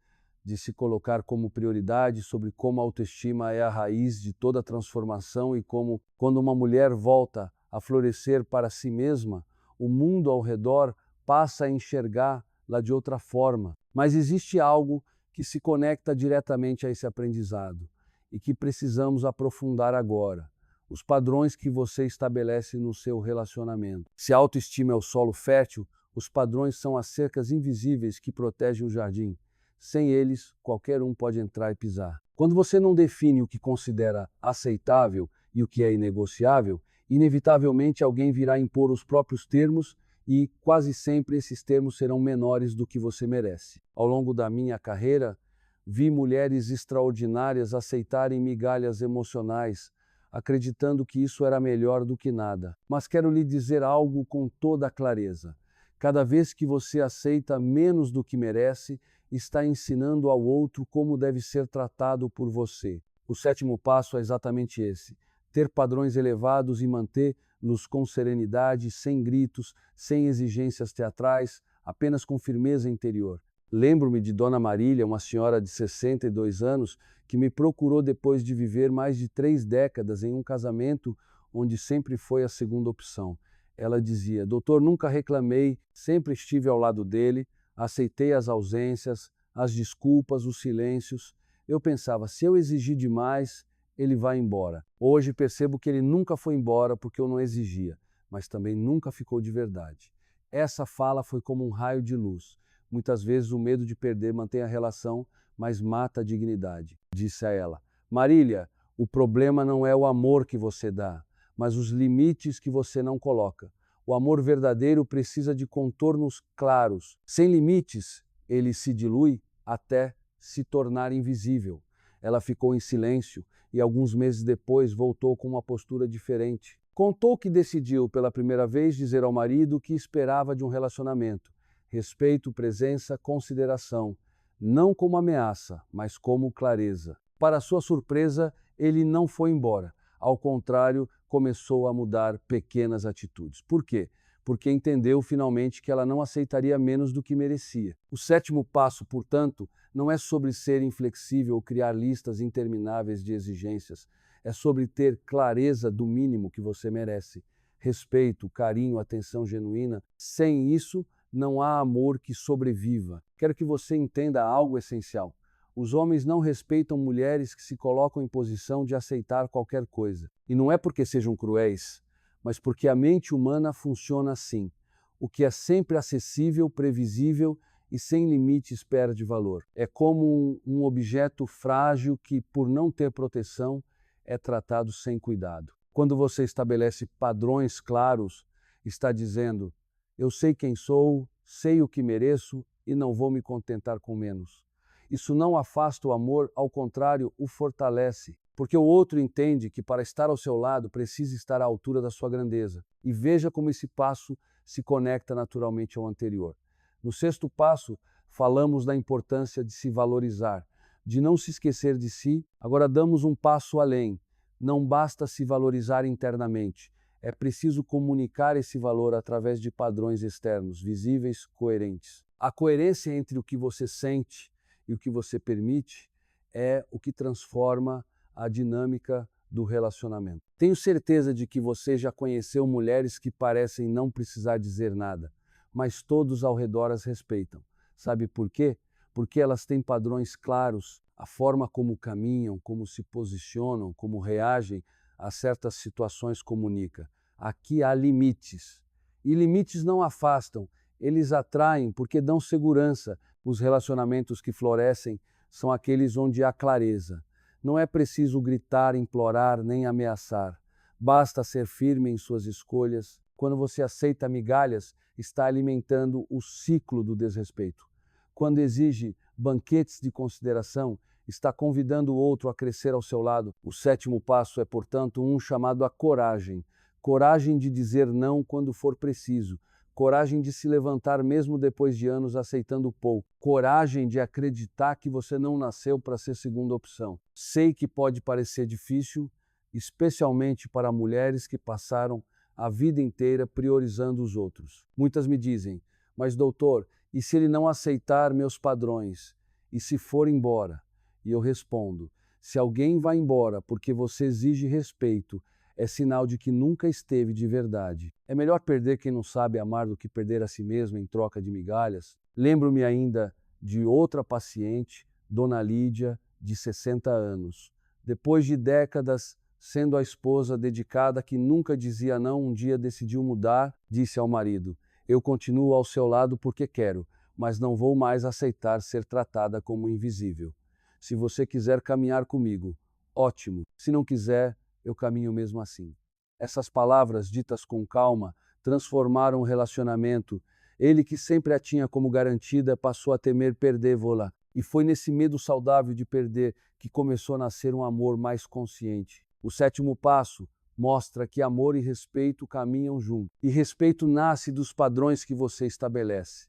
de se colocar como prioridade, sobre como a autoestima é a raiz de toda transformação e como, quando uma mulher volta a florescer para si mesma, o mundo ao redor passa a enxergá-la de outra forma. Mas existe algo que se conecta diretamente a esse aprendizado e que precisamos aprofundar agora. Os padrões que você estabelece no seu relacionamento. Se a autoestima é o solo fértil, os padrões são as cercas invisíveis que protegem o jardim. Sem eles, qualquer um pode entrar e pisar. Quando você não define o que considera aceitável e o que é inegociável, inevitavelmente alguém virá impor os próprios termos e quase sempre esses termos serão menores do que você merece. Ao longo da minha carreira, vi mulheres extraordinárias aceitarem migalhas emocionais, acreditando que isso era melhor do que nada. Mas quero lhe dizer algo com toda clareza. Cada vez que você aceita menos do que merece, está ensinando ao outro como deve ser tratado por você. O sétimo passo é exatamente esse: ter padrões elevados e mantê-los com serenidade, sem gritos, sem exigências teatrais, apenas com firmeza interior. Lembro-me de Dona Marília, uma senhora de 62 anos, que me procurou depois de viver mais de 3 décadas em um casamento onde sempre foi a segunda opção. Ela dizia: doutor, nunca reclamei, sempre estive ao lado dele, aceitei as ausências, as desculpas, os silêncios. Eu pensava, se eu exigir demais, ele vai embora. Hoje percebo que ele nunca foi embora porque eu não exigia, mas também nunca ficou de verdade. Essa fala foi como um raio de luz. Muitas vezes o medo de perder mantém a relação, mas mata a dignidade. Disse a ela: Marília, o problema não é o amor que você dá, mas os limites que você não coloca. O amor verdadeiro precisa de contornos claros. Sem limites, ele se dilui até se tornar invisível. Ela ficou em silêncio e alguns meses depois voltou com uma postura diferente. Contou que decidiu pela primeira vez dizer ao marido o que esperava de um relacionamento: respeito, presença, consideração, não como ameaça, mas como clareza. Para sua surpresa, ele não foi embora. Ao contrário, começou a mudar pequenas atitudes. Por quê? Porque entendeu finalmente que ela não aceitaria menos do que merecia. O sétimo passo, portanto, não é sobre ser inflexível ou criar listas intermináveis de exigências. É sobre ter clareza do mínimo que você merece. Respeito, carinho, atenção genuína. Sem isso, não há amor que sobreviva. Quero que você entenda algo essencial. Os homens não respeitam mulheres que se colocam em posição de aceitar qualquer coisa. E não é porque sejam cruéis, mas porque a mente humana funciona assim. O que é sempre acessível, previsível e sem limites perde valor. É como um objeto frágil que, por não ter proteção, é tratado sem cuidado. Quando você estabelece padrões claros, está dizendo: eu sei quem sou, sei o que mereço e não vou me contentar com menos. Isso não afasta o amor, ao contrário, o fortalece, porque o outro entende que para estar ao seu lado precisa estar à altura da sua grandeza. E veja como esse passo se conecta naturalmente ao anterior. No sexto passo, falamos da importância de se valorizar, de não se esquecer de si. Agora damos um passo além. Não basta se valorizar internamente. É preciso comunicar esse valor através de padrões externos, visíveis, coerentes. A coerência entre o que você sente e o que você permite é o que transforma a dinâmica do relacionamento. Tenho certeza de que você já conheceu mulheres que parecem não precisar dizer nada, mas todos ao redor as respeitam. Sabe por quê? Porque elas têm padrões claros, a forma como caminham, como se posicionam, como reagem a certas situações comunica. Aqui há limites. E limites não afastam, eles atraem porque dão segurança, Os relacionamentos que florescem são aqueles onde há clareza. Não é preciso gritar, implorar, nem ameaçar. Basta ser firme em suas escolhas. Quando você aceita migalhas, está alimentando o ciclo do desrespeito. Quando exige banquetes de consideração, está convidando o outro a crescer ao seu lado. O sétimo passo é, portanto, um chamado à coragem. Coragem de dizer não quando for preciso. Coragem de se levantar mesmo depois de anos aceitando pouco. Coragem de acreditar que você não nasceu para ser segunda opção. Sei que pode parecer difícil, especialmente para mulheres que passaram a vida inteira priorizando os outros. Muitas me dizem, mas doutor, e se ele não aceitar meus padrões? E se for embora? E eu respondo, se alguém vai embora porque você exige respeito, é sinal de que nunca esteve de verdade. É melhor perder quem não sabe amar do que perder a si mesmo em troca de migalhas. Lembro-me ainda de outra paciente, Dona Lídia, de 60 anos. Depois de décadas sendo a esposa dedicada que nunca dizia não, um dia decidiu mudar, disse ao marido, eu continuo ao seu lado porque quero, mas não vou mais aceitar ser tratada como invisível. Se você quiser caminhar comigo, ótimo. Se não quiser, eu caminho mesmo assim. Essas palavras, ditas com calma, transformaram o relacionamento. Ele, que sempre a tinha como garantida, passou a temer perdê-la. E foi nesse medo saudável de perder que começou a nascer um amor mais consciente. O sétimo passo mostra que amor e respeito caminham juntos. E respeito nasce dos padrões que você estabelece.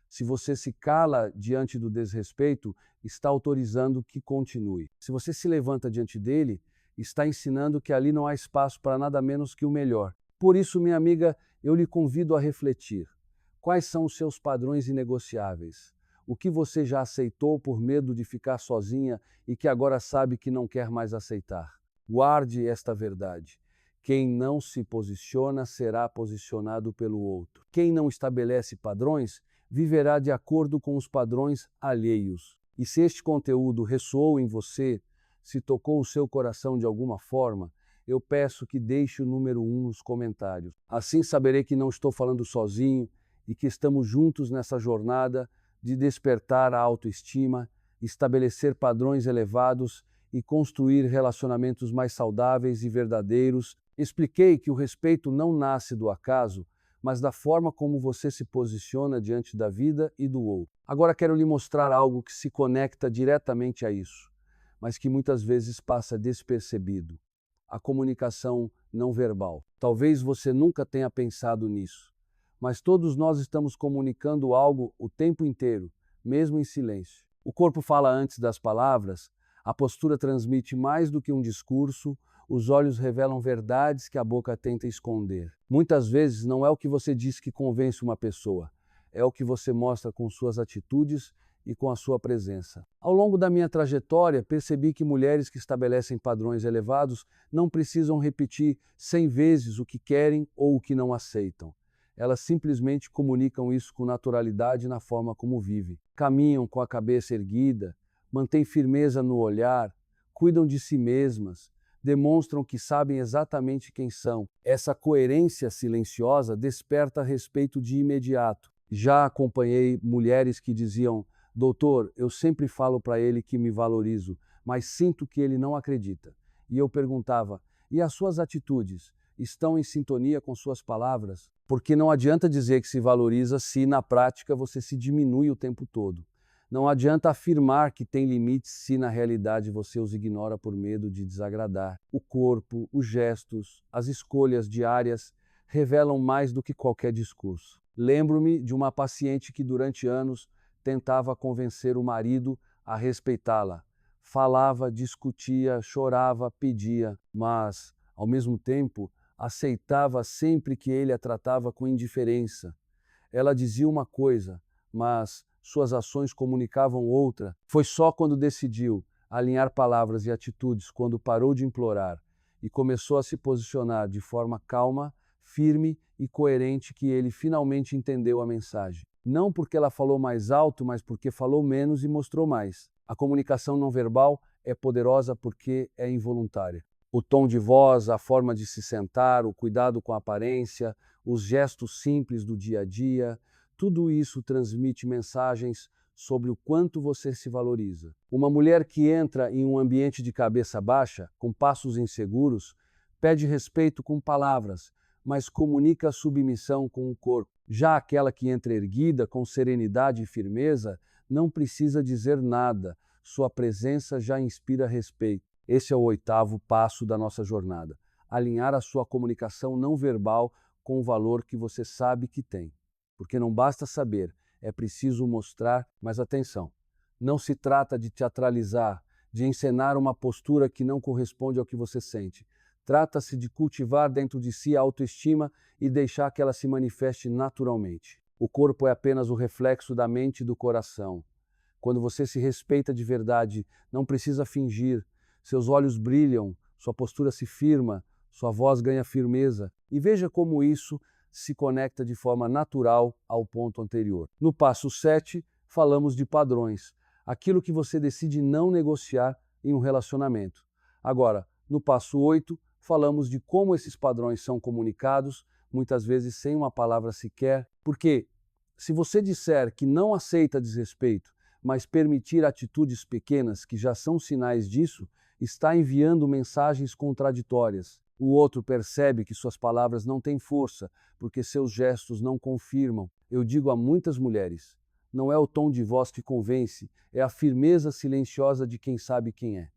Se você se cala diante do desrespeito, está autorizando que continue. Se você se levanta diante dele, está ensinando que ali não há espaço para nada menos que o melhor. Por isso, minha amiga, eu lhe convido a refletir. Quais são os seus padrões inegociáveis? O que você já aceitou por medo de ficar sozinha e que agora sabe que não quer mais aceitar? Guarde esta verdade. Quem não se posiciona será posicionado pelo outro. Quem não estabelece padrões viverá de acordo com os padrões alheios. E se este conteúdo ressoou em você, se tocou o seu coração de alguma forma, eu peço que deixe o número 1 nos comentários. Assim saberei que não estou falando sozinho e que estamos juntos nessa jornada de despertar a autoestima, estabelecer padrões elevados e construir relacionamentos mais saudáveis e verdadeiros. Expliquei que o respeito não nasce do acaso, mas da forma como você se posiciona diante da vida e do outro. Agora quero lhe mostrar algo que se conecta diretamente a isso, mas que muitas vezes passa despercebido. A comunicação não verbal. Talvez você nunca tenha pensado nisso, mas todos nós estamos comunicando algo o tempo inteiro, mesmo em silêncio. O corpo fala antes das palavras, a postura transmite mais do que um discurso, os olhos revelam verdades que a boca tenta esconder. Muitas vezes não é o que você diz que convence uma pessoa, é o que você mostra com suas atitudes e com a sua presença. Ao longo da minha trajetória, percebi que mulheres que estabelecem padrões elevados não precisam repetir 100 vezes o que querem ou o que não aceitam. Elas simplesmente comunicam isso com naturalidade na forma como vivem. Caminham com a cabeça erguida, mantêm firmeza no olhar, cuidam de si mesmas, demonstram que sabem exatamente quem são. Essa coerência silenciosa desperta respeito de imediato. Já acompanhei mulheres que diziam, doutor, eu sempre falo para ele que me valorizo, mas sinto que ele não acredita. E eu perguntava, e as suas atitudes estão em sintonia com suas palavras? Porque não adianta dizer que se valoriza se na prática você se diminui o tempo todo. Não adianta afirmar que tem limites se na realidade você os ignora por medo de desagradar. O corpo, os gestos, as escolhas diárias revelam mais do que qualquer discurso. Lembro-me de uma paciente que durante anos tentava convencer o marido a respeitá-la. Falava, discutia, chorava, pedia, mas, ao mesmo tempo, aceitava sempre que ele a tratava com indiferença. Ela dizia uma coisa, mas suas ações comunicavam outra. Foi só quando decidiu alinhar palavras e atitudes, quando parou de implorar e começou a se posicionar de forma calma, firme e coerente, que ele finalmente entendeu a mensagem. Não porque ela falou mais alto, mas porque falou menos e mostrou mais. A comunicação não verbal é poderosa porque é involuntária. O tom de voz, a forma de se sentar, o cuidado com a aparência, os gestos simples do dia a dia, tudo isso transmite mensagens sobre o quanto você se valoriza. Uma mulher que entra em um ambiente de cabeça baixa, com passos inseguros, pede respeito com palavras, mas comunica submissão com o corpo. Já aquela que entra erguida, com serenidade e firmeza, não precisa dizer nada, sua presença já inspira respeito. Esse é o 8º passo da nossa jornada: alinhar a sua comunicação não verbal com o valor que você sabe que tem. Porque não basta saber, é preciso mostrar. Mas atenção, não se trata de teatralizar, de encenar uma postura que não corresponde ao que você sente. Trata-se de cultivar dentro de si a autoestima e deixar que ela se manifeste naturalmente. O corpo é apenas o reflexo da mente e do coração. Quando você se respeita de verdade, não precisa fingir. Seus olhos brilham, sua postura se firma, sua voz ganha firmeza. E veja como isso se conecta de forma natural ao ponto anterior. No passo 7, falamos de padrões, aquilo que você decide não negociar em um relacionamento. Agora, no passo 8, falamos de como esses padrões são comunicados, muitas vezes sem uma palavra sequer, porque se você disser que não aceita desrespeito, mas permitir atitudes pequenas que já são sinais disso, está enviando mensagens contraditórias. O outro percebe que suas palavras não têm força, porque seus gestos não confirmam. Eu digo a muitas mulheres, não é o tom de voz que convence, é a firmeza silenciosa de quem sabe quem é.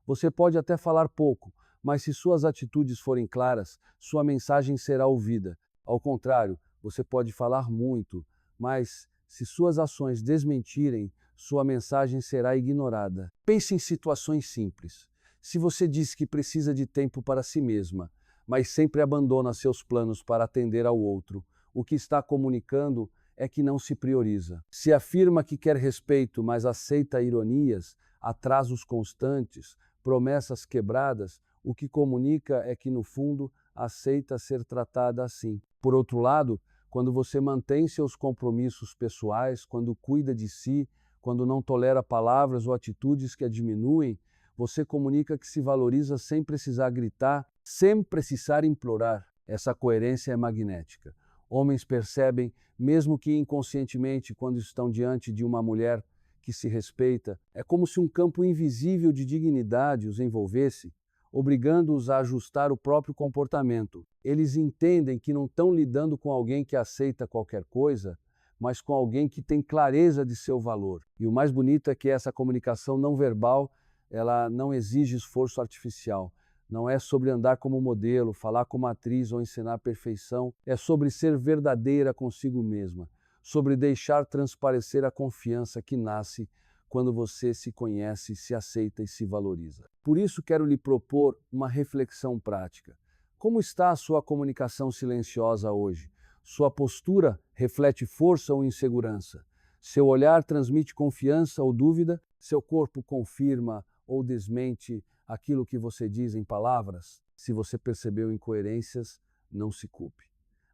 Você pode até falar pouco, mas se suas atitudes forem claras, sua mensagem será ouvida. Ao contrário, você pode falar muito, mas se suas ações desmentirem, sua mensagem será ignorada. Pense em situações simples. Se você diz que precisa de tempo para si mesma, mas sempre abandona seus planos para atender ao outro, o que está comunicando é que não se prioriza. Se afirma que quer respeito, mas aceita ironias, atrasos constantes, promessas quebradas, o que comunica é que, no fundo, aceita ser tratada assim. Por outro lado, quando você mantém seus compromissos pessoais, quando cuida de si, quando não tolera palavras ou atitudes que a diminuem, você comunica que se valoriza sem precisar gritar, sem precisar implorar. Essa coerência é magnética. Homens percebem, mesmo que inconscientemente, quando estão diante de uma mulher que se respeita, é como se um campo invisível de dignidade os envolvesse, obrigando-os a ajustar o próprio comportamento. Eles entendem que não estão lidando com alguém que aceita qualquer coisa, mas com alguém que tem clareza de seu valor. E o mais bonito é que essa comunicação não verbal, ela não exige esforço artificial. Não é sobre andar como modelo, falar como atriz ou ensinar perfeição. É sobre ser verdadeira consigo mesma, sobre deixar transparecer a confiança que nasce quando você se conhece, se aceita e se valoriza. Por isso quero lhe propor uma reflexão prática. Como está a sua comunicação silenciosa hoje? Sua postura reflete força ou insegurança? Seu olhar transmite confiança ou dúvida? Seu corpo confirma ou desmente aquilo que você diz em palavras? Se você percebeu incoerências, não se culpe.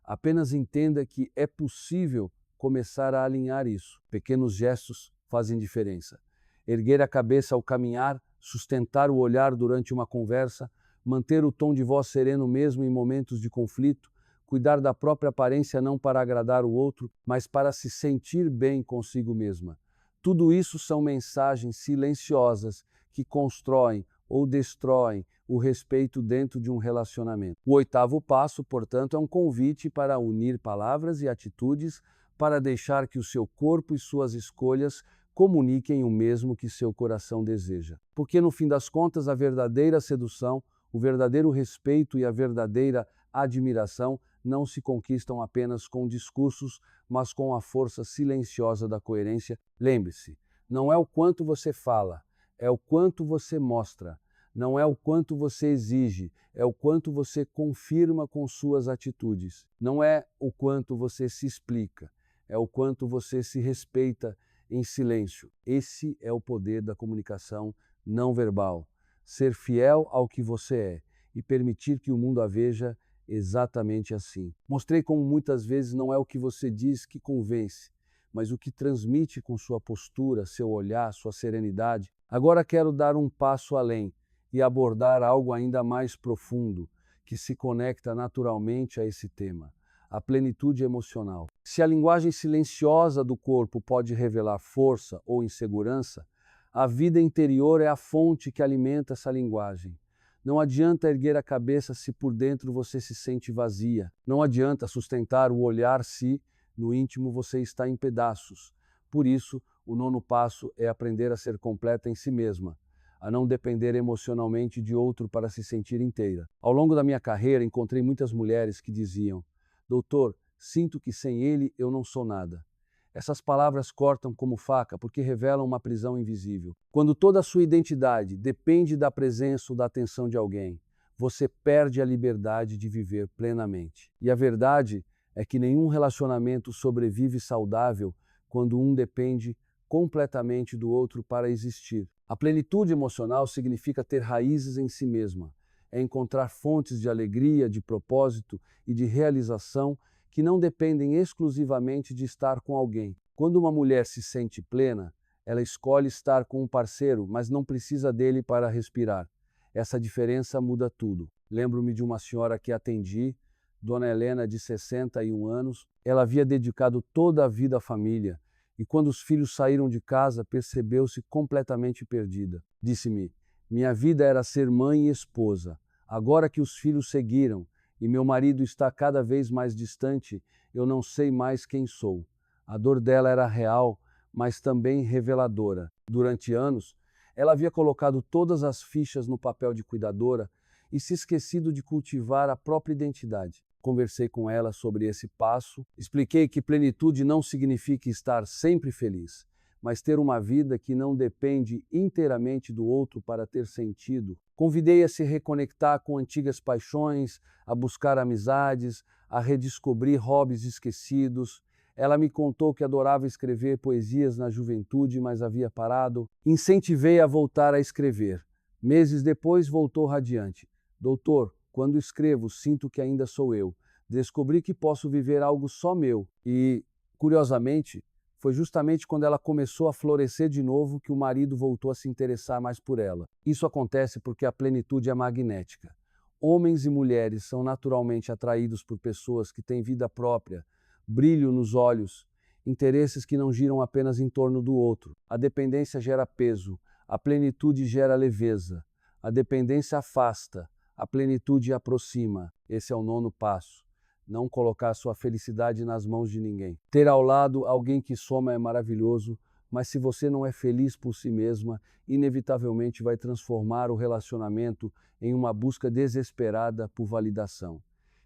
Apenas entenda que é possível começar a alinhar isso. Pequenos gestos fazem diferença. Erguer a cabeça ao caminhar, sustentar o olhar durante uma conversa, manter o tom de voz sereno mesmo em momentos de conflito, cuidar da própria aparência não para agradar o outro, mas para se sentir bem consigo mesma. Tudo isso são mensagens silenciosas que constroem ou destroem o respeito dentro de um relacionamento. O 8º passo, portanto, é um convite para unir palavras e atitudes para deixar que o seu corpo e suas escolhas comuniquem o mesmo que seu coração deseja. Porque, no fim das contas, a verdadeira sedução, o verdadeiro respeito e a verdadeira admiração não se conquistam apenas com discursos, mas com a força silenciosa da coerência. Lembre-se, não é o quanto você fala, é o quanto você mostra. Não é o quanto você exige, é o quanto você confirma com suas atitudes. Não é o quanto você se explica, é o quanto você se respeita em silêncio. Esse é o poder da comunicação não verbal. Ser fiel ao que você é e permitir que o mundo a veja exatamente assim. Mostrei como muitas vezes não é o que você diz que convence, mas o que transmite com sua postura, seu olhar, sua serenidade. Agora quero dar um passo além e abordar algo ainda mais profundo, que se conecta naturalmente a esse tema: a plenitude emocional. Se a linguagem silenciosa do corpo pode revelar força ou insegurança, a vida interior é a fonte que alimenta essa linguagem. Não adianta erguer a cabeça se por dentro você se sente vazia. Não adianta sustentar o olhar se, no íntimo, você está em pedaços. Por isso, o 9º passo é aprender a ser completa em si mesma, a não depender emocionalmente de outro para se sentir inteira. Ao longo da minha carreira, encontrei muitas mulheres que diziam: "Doutor, sinto que sem ele eu não sou nada." Essas palavras cortam como faca porque revelam uma prisão invisível. Quando toda a sua identidade depende da presença ou da atenção de alguém, você perde a liberdade de viver plenamente. E a verdade é que nenhum relacionamento sobrevive saudável quando um depende completamente do outro para existir. A plenitude emocional significa ter raízes em si mesma. É encontrar fontes de alegria, de propósito e de realização que não dependem exclusivamente de estar com alguém. Quando uma mulher se sente plena, ela escolhe estar com um parceiro, mas não precisa dele para respirar. Essa diferença muda tudo. Lembro-me de uma senhora que atendi, Dona Helena, de 61 anos. Ela havia dedicado toda a vida à família e quando os filhos saíram de casa, percebeu-se completamente perdida. Disse-me: "Minha vida era ser mãe e esposa. Agora que os filhos seguiram e meu marido está cada vez mais distante, eu não sei mais quem sou." A dor dela era real, mas também reveladora. Durante anos, ela havia colocado todas as fichas no papel de cuidadora e se esquecido de cultivar a própria identidade. Conversei com ela sobre esse passo, expliquei que plenitude não significa estar sempre feliz, mas ter uma vida que não depende inteiramente do outro para ter sentido. Convidei a se reconectar com antigas paixões, a buscar amizades, a redescobrir hobbies esquecidos. Ela me contou que adorava escrever poesias na juventude, mas havia parado. Incentivei a voltar a escrever. Meses depois, voltou radiante: "Doutor, quando escrevo, sinto que ainda sou eu. Descobri que posso viver algo só meu." E, curiosamente, foi justamente quando ela começou a florescer de novo que o marido voltou a se interessar mais por ela. Isso acontece porque a plenitude é magnética. Homens e mulheres são naturalmente atraídos por pessoas que têm vida própria, brilho nos olhos, interesses que não giram apenas em torno do outro. A dependência gera peso, a plenitude gera leveza. A dependência afasta, a plenitude aproxima. Esse é o 9º passo. Não colocar sua felicidade nas mãos de ninguém. Ter ao lado alguém que soma é maravilhoso, mas se você não é feliz por si mesma, inevitavelmente vai transformar o relacionamento em uma busca desesperada por validação.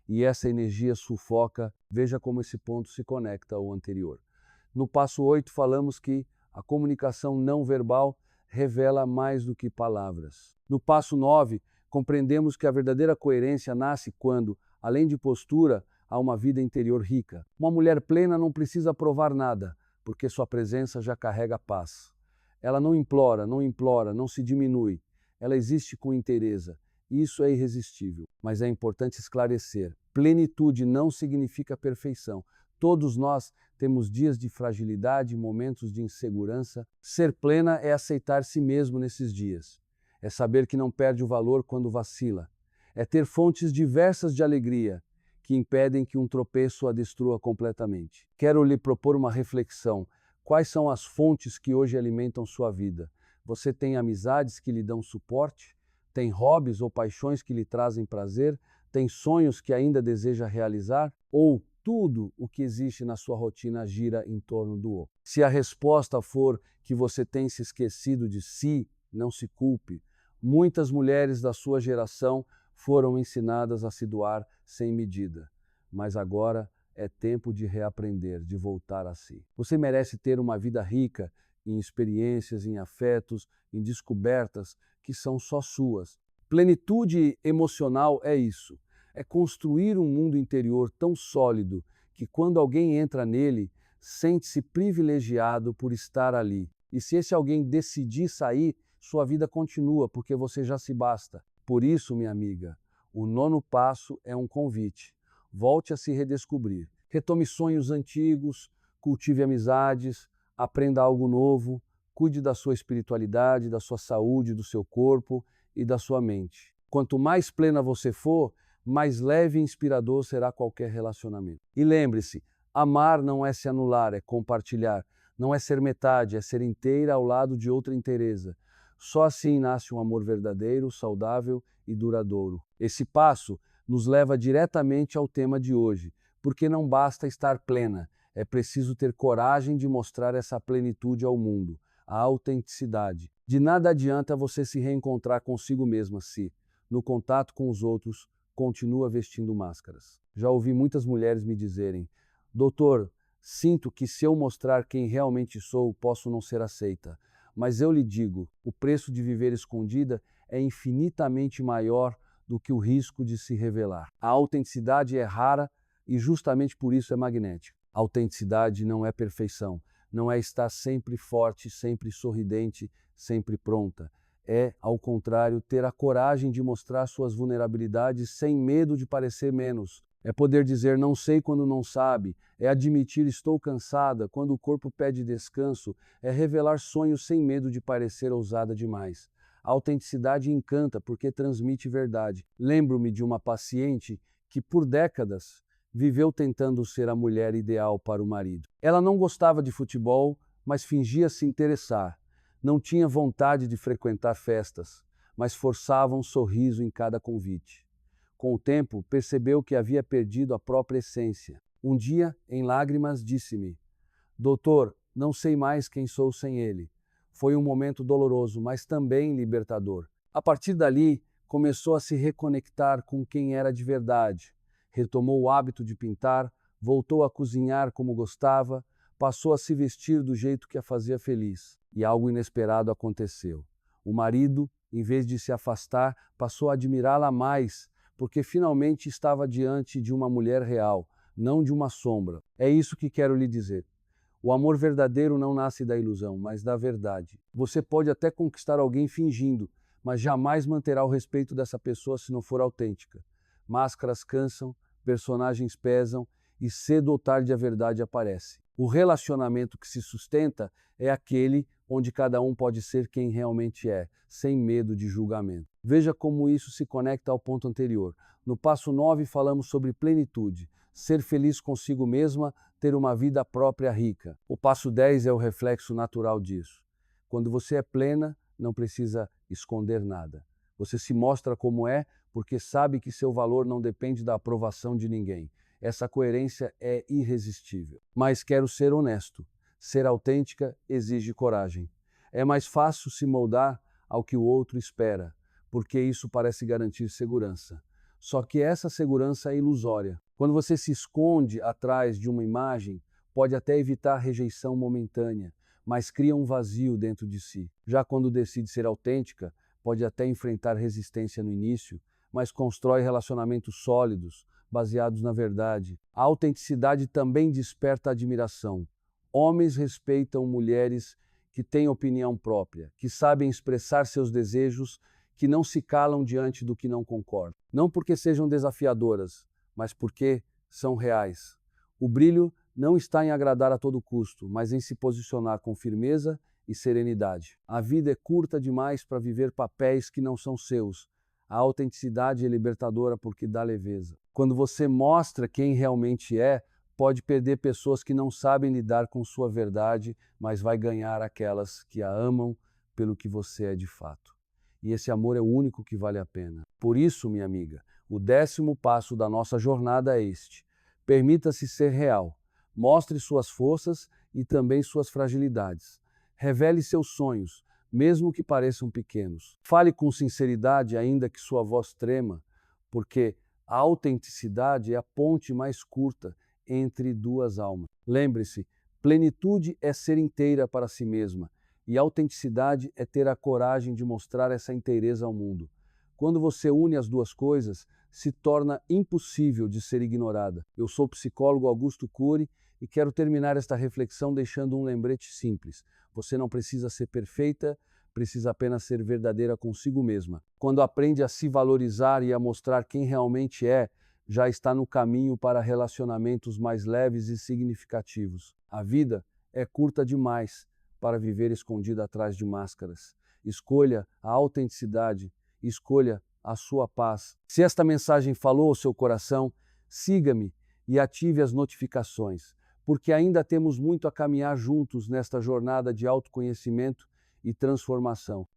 E essa energia sufoca. Veja como esse ponto se conecta ao anterior. No passo 8, falamos que a comunicação não verbal revela mais do que palavras. No passo 9, compreendemos que a verdadeira coerência nasce quando, além de postura, há uma vida interior rica. Uma mulher plena não precisa provar nada, porque sua presença já carrega paz. Ela não implora, não se diminui. Ela existe com inteireza. Isso é irresistível, mas é importante esclarecer. Plenitude não significa perfeição. Todos nós temos dias de fragilidade, momentos de insegurança. Ser plena é aceitar si mesmo nesses dias. É saber que não perde o valor quando vacila. É ter fontes diversas de alegria que impedem que um tropeço a destrua completamente. Quero lhe propor uma reflexão. Quais são as fontes que hoje alimentam sua vida? Você tem amizades que lhe dão suporte? Tem hobbies ou paixões que lhe trazem prazer? Tem sonhos que ainda deseja realizar? Ou tudo o que existe na sua rotina gira em torno do outro? Se a resposta for que você tem se esquecido de si, não se culpe. Muitas mulheres da sua geração foram ensinadas a se doar sem medida, mas agora é tempo de reaprender, de voltar a si. Você merece ter uma vida rica em experiências, em afetos, em descobertas que são só suas. Plenitude emocional é isso, é construir um mundo interior tão sólido que quando alguém entra nele, sente-se privilegiado por estar ali. E se esse alguém decidir sair, sua vida continua, porque você já se basta. Por isso, minha amiga, o 9º passo é um convite. Volte a se redescobrir. Retome sonhos antigos, cultive amizades, aprenda algo novo, cuide da sua espiritualidade, da sua saúde, do seu corpo e da sua mente. Quanto mais plena você for, mais leve e inspirador será qualquer relacionamento. E lembre-se, amar não é se anular, é compartilhar. Não é ser metade, é ser inteira ao lado de outra inteireza. Só assim nasce um amor verdadeiro, saudável e duradouro. Esse passo nos leva diretamente ao tema de hoje, porque não basta estar plena, é preciso ter coragem de mostrar essa plenitude ao mundo, a autenticidade. De nada adianta você se reencontrar consigo mesma se, no contato com os outros, continua vestindo máscaras. Já ouvi muitas mulheres me dizerem: doutor, sinto que se eu mostrar quem realmente sou, posso não ser aceita. Mas eu lhe digo, o preço de viver escondida é infinitamente maior do que o risco de se revelar. A autenticidade é rara e justamente por isso é magnética. A autenticidade não é perfeição, não é estar sempre forte, sempre sorridente, sempre pronta. É, ao contrário, ter a coragem de mostrar suas vulnerabilidades sem medo de parecer menos. É poder dizer não sei quando não sabe, é admitir estou cansada quando o corpo pede descanso, é revelar sonhos sem medo de parecer ousada demais. A autenticidade encanta porque transmite verdade. Lembro-me de uma paciente que por décadas viveu tentando ser a mulher ideal para o marido. Ela não gostava de futebol, mas fingia se interessar. Não tinha vontade de frequentar festas, mas forçava um sorriso em cada convite. Com o tempo, percebeu que havia perdido a própria essência. Um dia, em lágrimas, disse-me: doutor, não sei mais quem sou sem ele. Foi um momento doloroso, mas também libertador. A partir dali, começou a se reconectar com quem era de verdade. Retomou o hábito de pintar, voltou a cozinhar como gostava, passou a se vestir do jeito que a fazia feliz. E algo inesperado aconteceu. O marido, em vez de se afastar, passou a admirá-la mais, porque finalmente estava diante de uma mulher real, não de uma sombra. É isso que quero lhe dizer. O amor verdadeiro não nasce da ilusão, mas da verdade. Você pode até conquistar alguém fingindo, mas jamais manterá o respeito dessa pessoa se não for autêntica. Máscaras cansam, personagens pesam e cedo ou tarde a verdade aparece. O relacionamento que se sustenta é aquele onde cada um pode ser quem realmente é, sem medo de julgamento. Veja como isso se conecta ao ponto anterior. No passo 9 falamos sobre plenitude, ser feliz consigo mesma, ter uma vida própria rica. O passo 10 é o reflexo natural disso. Quando você é plena, não precisa esconder nada. Você se mostra como é porque sabe que seu valor não depende da aprovação de ninguém. Essa coerência é irresistível. Mas quero ser honesto. Ser autêntica exige coragem. É mais fácil se moldar ao que o outro espera, porque isso parece garantir segurança. Só que essa segurança é ilusória. Quando você se esconde atrás de uma imagem, pode até evitar rejeição momentânea, mas cria um vazio dentro de si. Já quando decide ser autêntica, pode até enfrentar resistência no início, mas constrói relacionamentos sólidos, baseados na verdade. A autenticidade também desperta admiração. Homens respeitam mulheres que têm opinião própria, que sabem expressar seus desejos, que não se calam diante do que não concordam. Não porque sejam desafiadoras, mas porque são reais. O brilho não está em agradar a todo custo, mas em se posicionar com firmeza e serenidade. A vida é curta demais para viver papéis que não são seus. A autenticidade é libertadora porque dá leveza. Quando você mostra quem realmente é, pode perder pessoas que não sabem lidar com sua verdade, mas vai ganhar aquelas que a amam pelo que você é de fato. E esse amor é o único que vale a pena. Por isso, minha amiga, o 10º passo da nossa jornada é este. Permita-se ser real. Mostre suas forças e também suas fragilidades. Revele seus sonhos, mesmo que pareçam pequenos. Fale com sinceridade, ainda que sua voz trema, porque a autenticidade é a ponte mais curta entre duas almas. Lembre-se, plenitude é ser inteira para si mesma, e autenticidade é ter a coragem de mostrar essa inteireza ao mundo. Quando você une as duas coisas, se torna impossível de ser ignorada. Eu sou o psicólogo Augusto Cury e quero terminar esta reflexão deixando um lembrete simples. Você não precisa ser perfeita, precisa apenas ser verdadeira consigo mesma. Quando aprende a se valorizar e a mostrar quem realmente é, já está no caminho para relacionamentos mais leves e significativos. A vida é curta demais para viver escondida atrás de máscaras. Escolha a autenticidade, escolha a sua paz. Se esta mensagem falou ao seu coração, siga-me e ative as notificações, porque ainda temos muito a caminhar juntos nesta jornada de autoconhecimento e transformação.